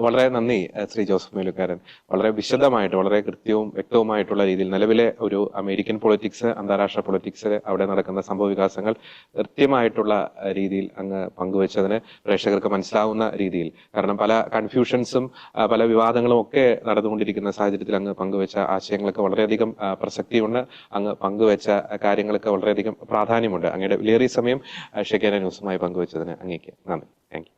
വളരെ നന്ദി ശ്രീ ജോസഫ് മേലുകാരൻ. വളരെ വിശദമായിട്ട്, വളരെ കൃത്യവും വ്യക്തവുമായിട്ടുള്ള രീതിയിൽ നിലവിലെ ഒരു അമേരിക്കൻ പൊളിറ്റിക്സ്, അന്താരാഷ്ട്ര പൊളിറ്റിക്സ്, അവിടെ നടക്കുന്ന സംഭവ വികാസങ്ങൾ കൃത്യമായിട്ടുള്ള രീതിയിൽ അങ്ങ് പങ്കുവച്ചതിന് പ്രേക്ഷകർക്ക് മനസ്സിലാവുന്ന രീതിയിൽ, കാരണം പല കൺഫ്യൂഷൻസും പല വിവാദങ്ങളും ഒക്കെ നടന്നുകൊണ്ടിരിക്കുന്ന സാഹചര്യത്തിൽ അങ്ങ് പങ്കുവച്ച ആശയങ്ങൾക്ക് വളരെയധികം പ്രസക്തിയുണ്ട്. അങ്ങ് പങ്കുവച്ച കാര്യങ്ങൾക്ക് വളരെയധികം പ്രാധാന്യമുണ്ട്. അങ്ങയുടെ വിലയേറിയ സമയം ഷെക്കേന ന്യൂസുമായി പങ്കുവച്ചതിന് അങ്ങേക്ക് നന്ദി. Thank you.